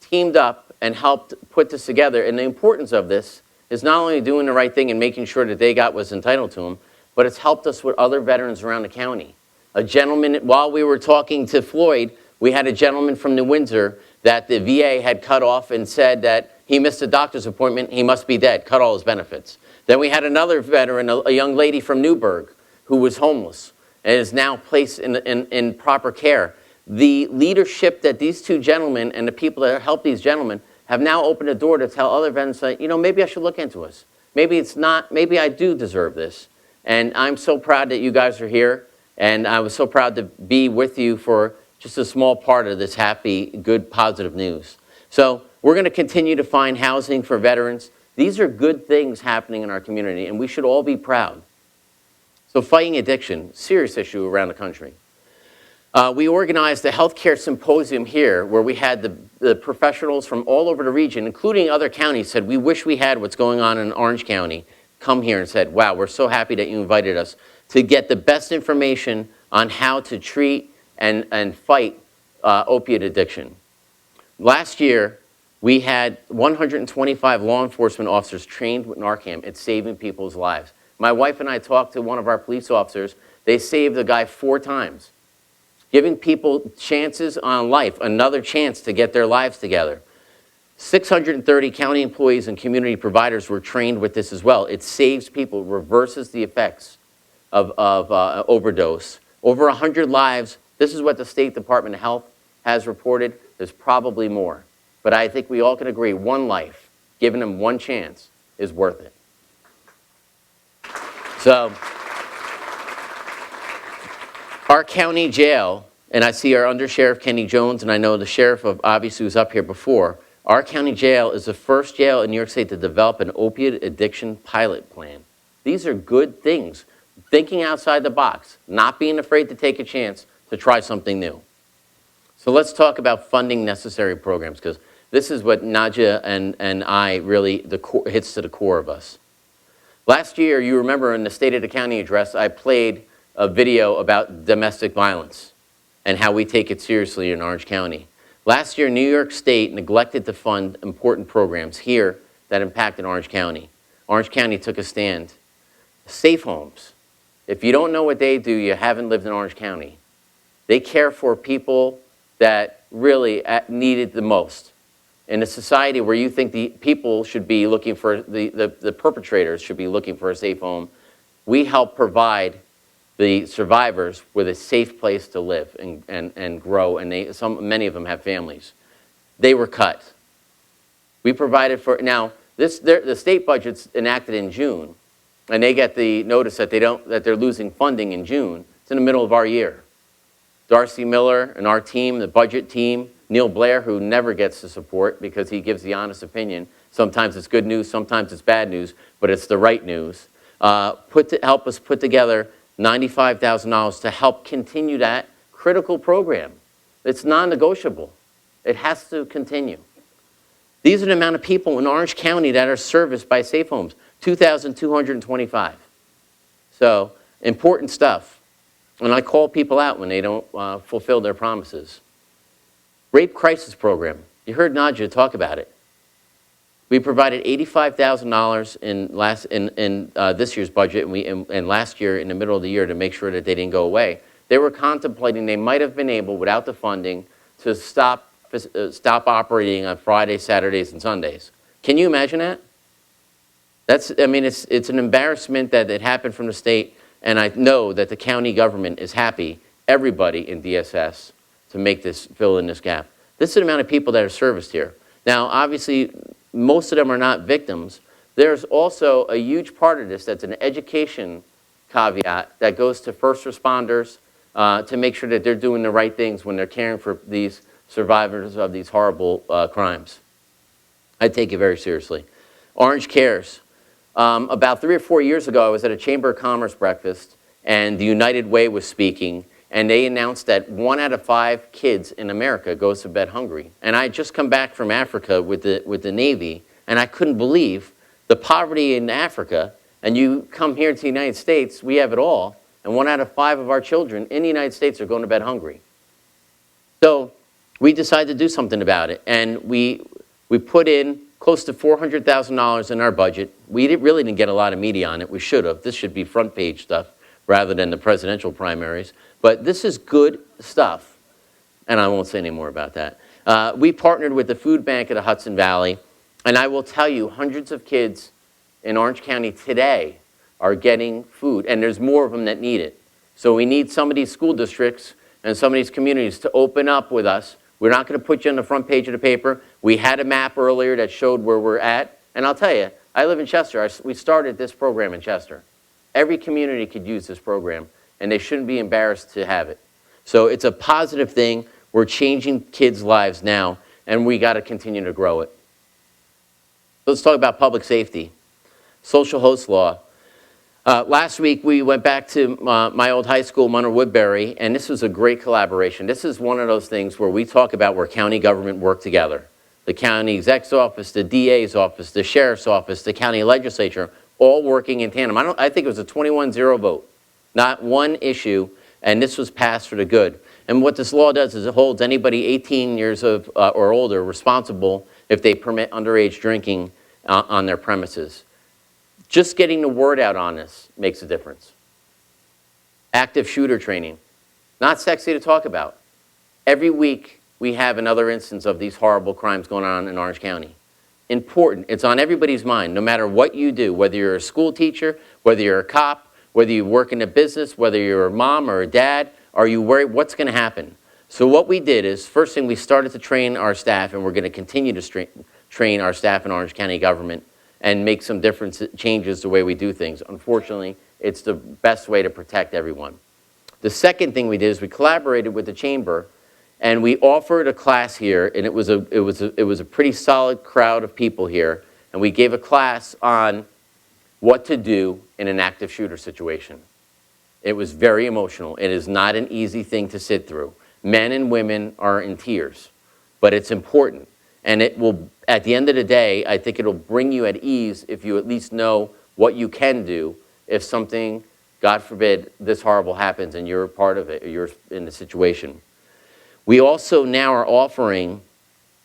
teamed up and helped put this together. And the importance of this is not only doing the right thing and making sure that they got what's entitled to them, but it's helped us with other veterans around the county. A gentleman, while we were talking to Floyd, we had a gentleman from New Windsor that the VA had cut off and said that he missed a doctor's appointment, he must be dead, cut all his benefits. Then we had another veteran, a young lady from Newburgh, who was homeless and is now placed in proper care. The leadership that these 2 gentlemen and the people that help these gentlemen have now opened a door to tell other veterans, you know, maybe I should look into this. Maybe it's not, maybe I do deserve this. And I'm so proud that you guys are here, and I was so proud to be with you for just a small part of this happy, good, positive news. So we're going to continue to find housing for veterans. These are good things happening in our community, and we should all be proud. So fighting addiction, serious issue around the country. We organized a healthcare symposium here where we had the professionals from all over the region, including other counties, said, we wish we had what's going on in Orange County, come here and said, wow, we're so happy that you invited us to get the best information on how to treat and fight opiate addiction. Last year, we had 125 law enforcement officers trained with Narcan. It's saving people's lives. My wife and I talked to one of our police officers. They saved a guy 4 times, giving people chances on life, another chance to get their lives together. 630 county employees and community providers were trained with this as well. It saves people, reverses the effects of overdose. Over 100 lives. This is what the State Department of Health has reported. There's probably more. But I think we all can agree, one life, giving them one chance, is worth it. So, our county jail, and I see our Undersheriff Kenny Jones, and I know the sheriff of obviously was up here before. Our county jail is the first jail in New York State to develop an opiate addiction pilot plan. These are good things. Thinking outside the box, not being afraid to take a chance to try something new. So let's talk about funding necessary programs, because this is what Nadja and I really, hits to the core of us. Last year, you remember in the State of the County address, I played a video about domestic violence and how we take it seriously in Orange County. Last year, New York State neglected to fund important programs here that impacted Orange County. Orange County took a stand. Safe homes. If you don't know what they do, you haven't lived in Orange County. They care for people that really need it the most. In a society where you think the people should be looking for, the perpetrators should be looking for a safe home, we help provide the survivors with a safe place to live and grow, and many of them have families. They were cut. We provided for, now, the state budget's enacted in June, and they get the notice that they're losing funding in June. It's in the middle of our year. Darcy Miller and our team, the budget team, Neil Blair, who never gets the support because he gives the honest opinion. Sometimes it's good news, sometimes it's bad news, but it's the right news. Help us put together $95,000 to help continue that critical program. It's non-negotiable. It has to continue. These are the amount of people in Orange County that are serviced by safe homes, 2,225. So, important stuff. And I call people out when they don't fulfill their promises. Rape crisis program. You heard Nadja talk about it. We provided $85,000 in this year's budget, and last year in the middle of the year to make sure that they didn't go away. They were contemplating they might have been able, without the funding, to stop operating on Fridays, Saturdays, and Sundays. Can you imagine that? It's an embarrassment that it happened from the state, and I know that the county government is happy, everybody in DSS, to fill in this gap. This is the amount of people that are serviced here. Now, obviously, most of them are not victims. There's also a huge part of this that's an education caveat that goes to first responders to make sure that they're doing the right things when they're caring for these survivors of these horrible crimes. I take it very seriously. Orange Cares. About 3 or 4 years ago, I was at a Chamber of Commerce breakfast, and the United Way was speaking, and they announced that 1 out of 5 kids in America goes to bed hungry. And I had just come back from Africa with the Navy, and I couldn't believe the poverty in Africa, and you come here to the United States, we have it all, and 1 out of 5 of our children in the United States are going to bed hungry. So we decided to do something about it, and we put in close to $400,000 in our budget. We really didn't get a lot of media on it. We should have. This should be front page stuff rather than the presidential primaries. But this is good stuff, and I won't say any more about that. We partnered with the food bank of the Hudson Valley, and I will tell you, hundreds of kids in Orange County today are getting food, and there's more of them that need it. So we need some of these school districts and some of these communities to open up with us. We're not going to put you on the front page of the paper. We had a map earlier that showed where we're at, and I'll tell you, I live in Chester. We started this program in Chester. Every community could use this program, and they shouldn't be embarrassed to have it. So it's a positive thing. We're changing kids' lives now, and we got to continue to grow it. Let's talk about public safety. Social host law. Last week, we went back to my old high school, Munner Woodbury, and this was a great collaboration. This is one of those things where we talk about where county government work together. The county exec's office, the DA's office, the sheriff's office, the county legislature, all working in tandem. I think it was a 21-0 vote. Not one issue, and this was passed for the good. And what this law does is it holds anybody 18 years of, or older responsible if they permit underage drinking on their premises. Just getting the word out on this makes a difference. Active shooter training. Not sexy to talk about. Every week we have another instance of these horrible crimes going on in Orange County. Important. It's on everybody's mind, no matter what you do, whether you're a school teacher, whether you're a cop, whether you work in a business, whether you're a mom or a dad. Are you worried what's going to happen? So what we did is, first thing, we started to train our staff, and we're going to continue to train our staff in Orange County government and make some different changes the way we do things. Unfortunately, it's the best way to protect everyone. The second thing we did is we collaborated with the chamber, and we offered a class here, and it was a pretty solid crowd of people here, and we gave a class on what to do in an active shooter situation. It was very emotional. It is not an easy thing to sit through. Men and women are in tears, but it's important. And it will, at the end of the day, I think it'll bring you at ease if you at least know what you can do if something, God forbid, this horrible happens and you're a part of it, or you're in the situation. We also now are offering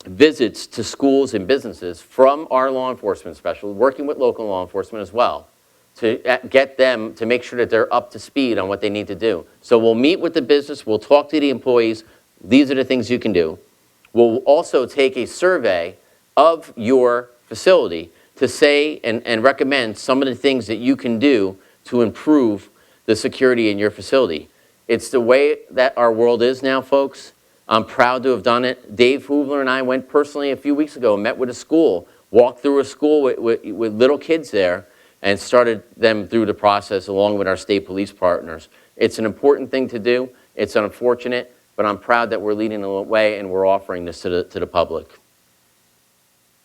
visits to schools and businesses from our law enforcement specialists, working with local law enforcement as well, to get them to make sure that they're up to speed on what they need to do. So we'll meet with the business, we'll talk to the employees, these are the things you can do. We'll also take a survey of your facility to say and recommend some of the things that you can do to improve the security in your facility. It's the way that our world is now, folks. I'm proud to have done it. Dave Hoovler and I went personally a few weeks ago and met with a school, walked through a school with little kids there, and started them through the process along with our state police partners. It's an important thing to do. It's unfortunate, but I'm proud that we're leading the way and we're offering this to the public.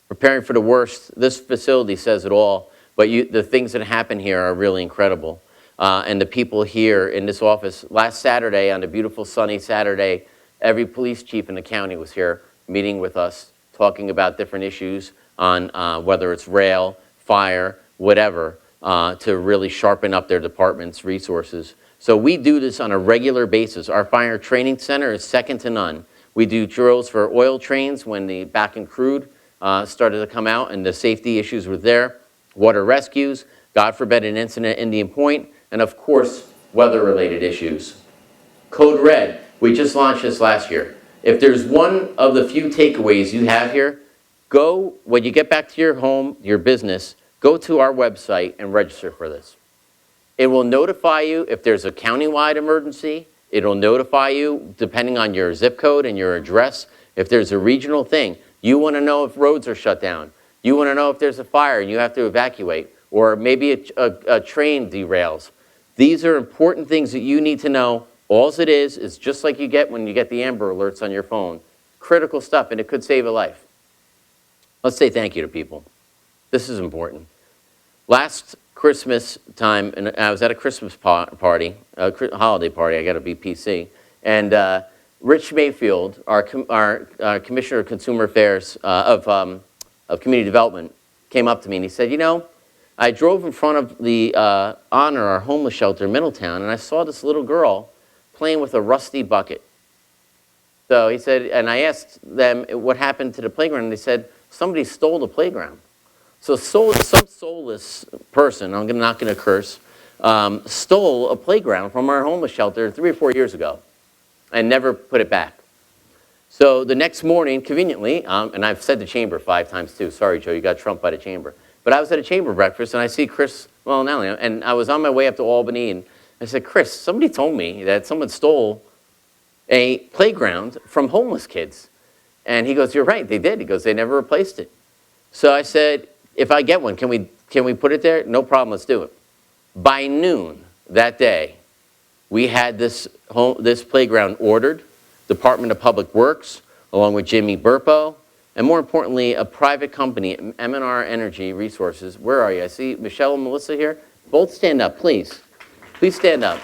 Preparing for the worst, this facility says it all, but the things that happen here are really incredible. And the people here in this office, last Saturday, on a beautiful sunny Saturday, every police chief in the county was here meeting with us, talking about different issues on whether it's rail, fire, whatever, to really sharpen up their department's resources. So we do this on a regular basis. Our fire training center is second to none. We do drills for oil trains when the back and crude started to come out and the safety issues were there, water rescues, God forbid an incident at Indian Point, and of course, weather-related issues. Code Red, we just launched this last year. If there's one of the few takeaways you have here, go, when you get back to your home, your business, go to our website and register for this. It will notify you if there's a countywide emergency. It'll notify you, depending on your zip code and your address, if there's a regional thing. You want to know if roads are shut down. You want to know if there's a fire and you have to evacuate, or maybe a train derails. These are important things that you need to know. All it is just like you get when you get the Amber Alerts on your phone. Critical stuff, and it could save a life. Let's say thank you to people. This is important. Last Christmas time, and I was at a Christmas party, a holiday party, I got to be PC, and Rich Mayfield, our Commissioner of Consumer Affairs of Community Development, came up to me and he said, you know, I drove in front of the Honor, our homeless shelter in Middletown, and I saw this little girl playing with a rusty bucket. So he said, and I asked them what happened to the playground, and they said, somebody stole the playground. So some soulless person, I'm not going to curse, stole a playground from our homeless shelter 3 or 4 years ago and never put it back. So the next morning, conveniently, and I've said the chamber 5 times too. Sorry, Joe, you got trumped by the chamber. But I was at a chamber breakfast, and I see Chris Molinelli, and I was on my way up to Albany, and I said, Chris, somebody told me that someone stole a playground from homeless kids. And he goes, you're right, they did. He goes, they never replaced it. So I said, if I get one, can we put it there? No problem, let's do it. By noon that day, we had this playground ordered, Department of Public Works, along with Jimmy Burpo, and more importantly, a private company, M&R Energy Resources. Where are you? I see Michelle and Melissa here. Both stand up, please. Please stand up.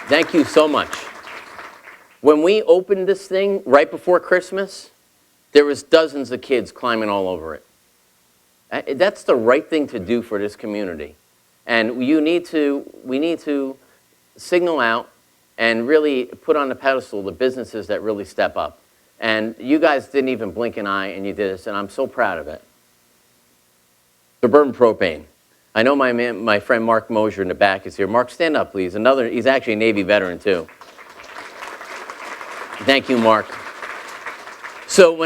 Thank you so much. When we opened this thing right before Christmas, there was dozens of kids climbing all over it. That's the right thing to do for this community. And we need to signal out and really put on the pedestal the businesses that really step up. And you guys didn't even blink an eye, and you did this, and I'm so proud of it. Suburban Propane. I know my friend Mark Mosier in the back is here. Mark, stand up, please. He's actually a Navy veteran, too. Thank you, Mark. So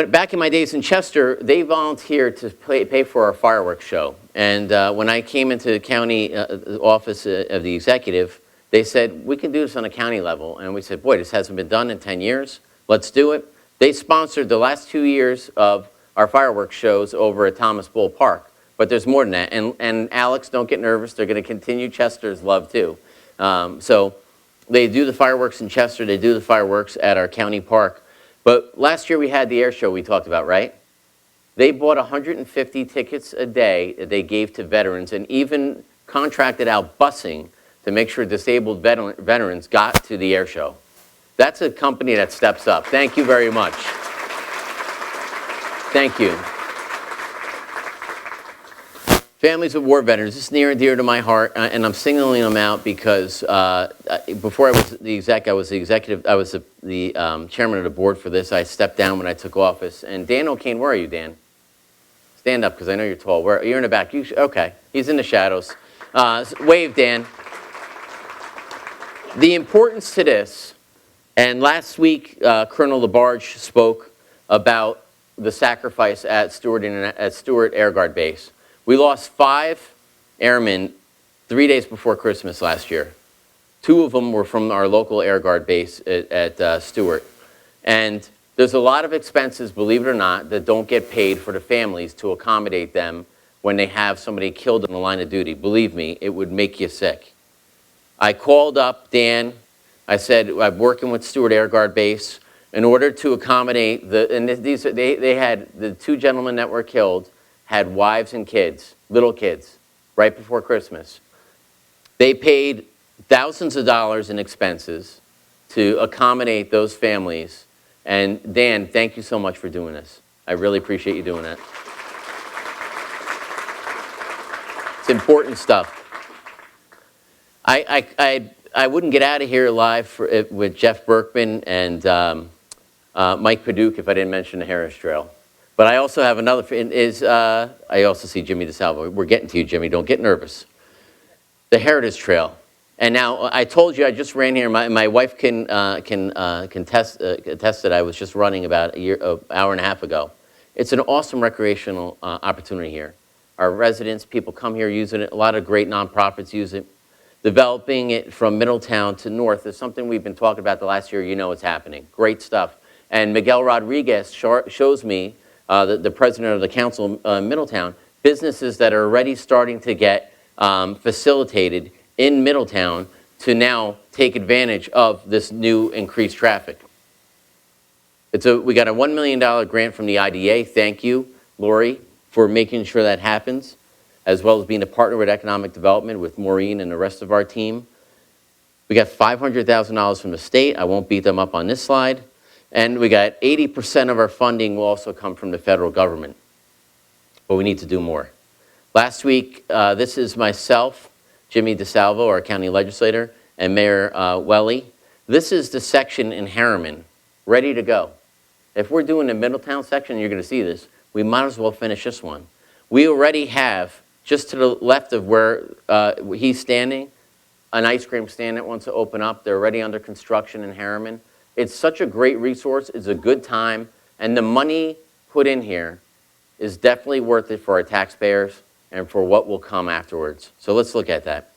back in my days in Chester, they volunteered to pay for our fireworks show. And when I came into the county office of the executive, they said, we can do this on a county level. And we said, boy, this hasn't been done in 10 years. Let's do it. They sponsored the last 2 years of our fireworks shows over at Thomas Bull Park. But there's more than that. And Alex, don't get nervous. They're going to continue Chester's love, too. So they do the fireworks in Chester. They do the fireworks at our county park. But last year we had the air show we talked about, right? They bought 150 tickets a day that they gave to veterans and even contracted out busing to make sure disabled veterans got to the air show. That's a company that steps up. Thank you very much. Thank you. Families of war veterans, this is near and dear to my heart, and I'm singling them out because before I was the exec, I was the chairman of the board for this. I stepped down when I took office. And Dan O'Kane, where are you, Dan? Stand up, because I know you're tall. You're in the back. Okay, he's in the shadows. Wave, Dan. The importance to this, and last week Colonel LaBarge spoke about the sacrifice at Stewart Air Guard Base. We lost 5 airmen 3 days before Christmas last year. 2 of them were from our local Air Guard base at Stewart. And there's a lot of expenses, believe it or not, that don't get paid for the families to accommodate them when they have somebody killed in the line of duty. Believe me, it would make you sick. I called up Dan. I said, I'm working with Stewart Air Guard Base in order to accommodate they had the 2 gentlemen that were killed had wives and kids, little kids, right before Christmas. They paid thousands of dollars in expenses to accommodate those families. And Dan, thank you so much for doing this. I really appreciate you doing it. It's important stuff. I wouldn't get out of here live with Jeff Berkman and Mike Paduch if I didn't mention the Harris Trail. But I also have another, I also see Jimmy DeSalvo. We're getting to you, Jimmy. Don't get nervous. The Heritage Trail. And now, I told you I just ran here. My wife can attest that I was just running about an hour and a half ago. It's an awesome recreational opportunity here. Our residents, people come here using it. A lot of great nonprofits use it. Developing it from Middletown to north is something we've been talking about the last year. You know it's happening. Great stuff. And Miguel Rodriguez shows me, the president of the council in Middletown, businesses that are already starting to get facilitated in Middletown to now take advantage of this new increased traffic. We got a $1 million grant from the IDA. Thank you, Lori, for making sure that happens, as well as being a partner with economic development with Maureen and the rest of our team. We got $500,000 from the state. I won't beat them up on this slide. And we got 80% of our funding will also come from the federal government. But we need to do more. Last week, this is myself, Jimmy DeSalvo, our county legislator, and Mayor Welly. This is the section in Harriman, ready to go. If we're doing the Middletown section, you're going to see this, we might as well finish this one. We already have, just to the left of where he's standing, an ice cream stand that wants to open up. They're already under construction in Harriman. It's such a great resource. It's a good time. And the money put in here is definitely worth it for our taxpayers and for what will come afterwards. So let's look at that.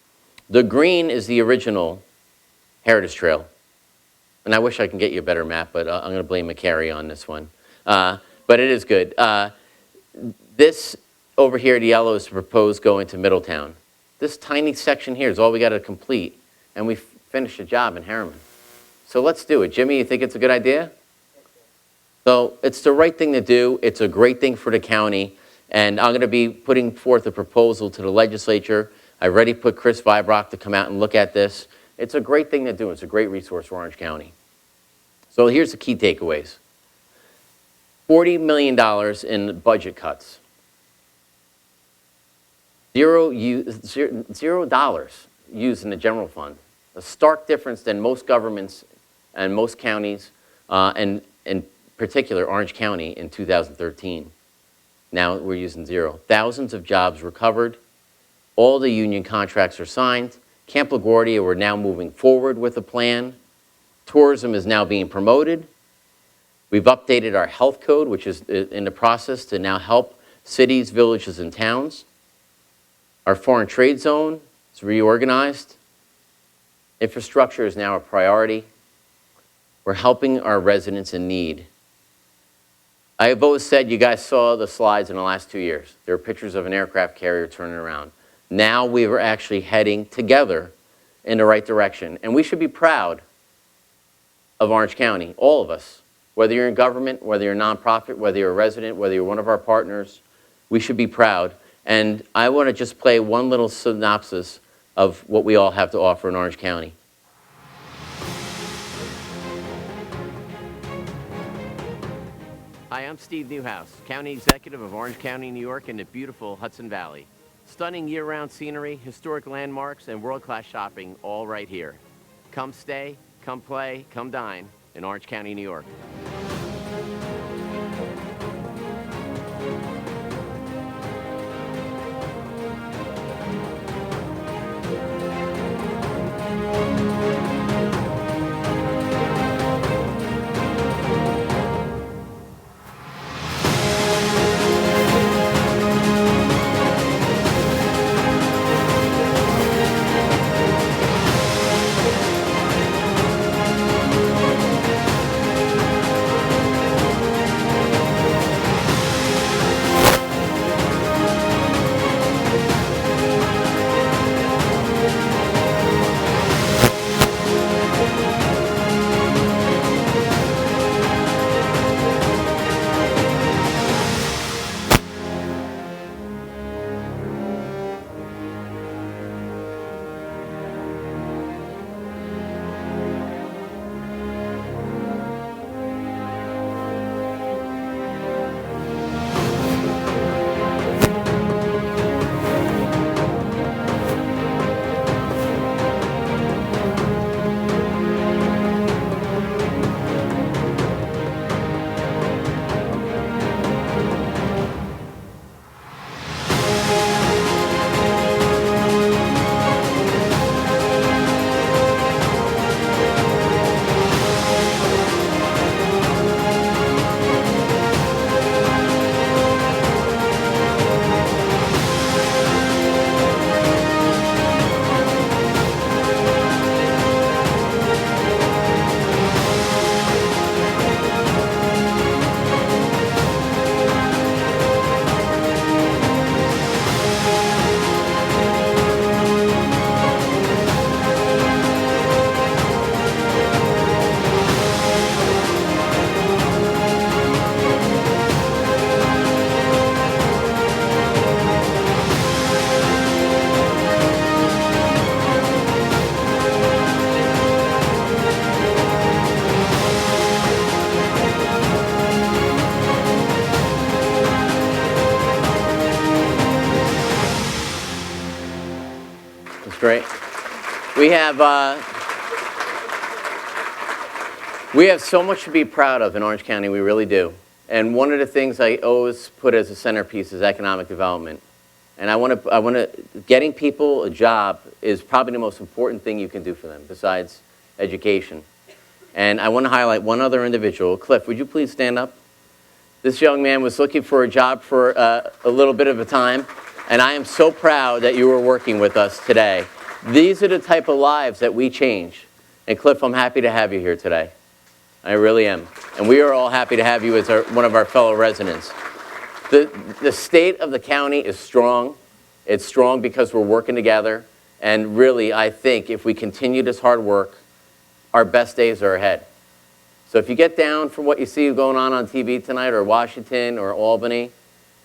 The green is the original Heritage Trail. And I wish I can get you a better map, but I'm going to blame McCary on this one. But it is good. This over here, the yellow, is proposed going to Middletown. This tiny section here is all we got to complete, and we finished the job in Harriman. So let's do it. Jimmy, you think it's a good idea? So it's the right thing to do. It's a great thing for the county. And I'm going to be putting forth a proposal to the legislature. I already put Chris Vibrock to come out and look at this. It's a great thing to do. It's a great resource for Orange County. So here's the key takeaways. $40 million in budget cuts. $0 used in the general fund. A stark difference than most governments and most counties, and in particular Orange County in 2013. Now we're using zero. Thousands of jobs recovered. All the union contracts are signed. Camp LaGuardia, we're now moving forward with a plan. Tourism is now being promoted. We've updated our health code, which is in the process to now help cities, villages, and towns. Our foreign trade zone is reorganized. Infrastructure is now a priority. We're helping our residents in need. I have always said, you guys saw the slides in the last 2 years. There are pictures of an aircraft carrier turning around. Now we are actually heading together in the right direction. And we should be proud of Orange County, all of us. Whether you're in government, whether you're a nonprofit, whether you're a resident, whether you're one of our partners, we should be proud. And I want to just play one little synopsis of what we all have to offer in Orange County. Hi, I'm Steve Newhouse, County Executive of Orange County, New York, in the beautiful Hudson Valley. Stunning year-round scenery, historic landmarks, and world-class shopping all right here. Come stay, come play, come dine in Orange County, New York. Great. We have so much to be proud of in Orange County, we really do. And one of the things I always put as a centerpiece is economic development. And getting people a job is probably the most important thing you can do for them, besides education. And I want to highlight one other individual. Cliff, would you please stand up? This young man was looking for a job for a little bit of a time. And I am so proud that you are working with us today. These are the type of lives that we change. And Cliff, I'm happy to have you here today. I really am. And we are all happy to have you as one of our fellow residents. The state of the county is strong. It's strong because we're working together. And really, I think if we continue this hard work, our best days are ahead. So if you get down from what you see going on TV tonight, or Washington, or Albany,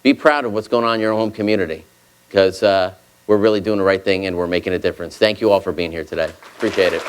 be proud of what's going on in your home community, because we're really doing the right thing and we're making a difference. Thank you all for being here today. Appreciate it.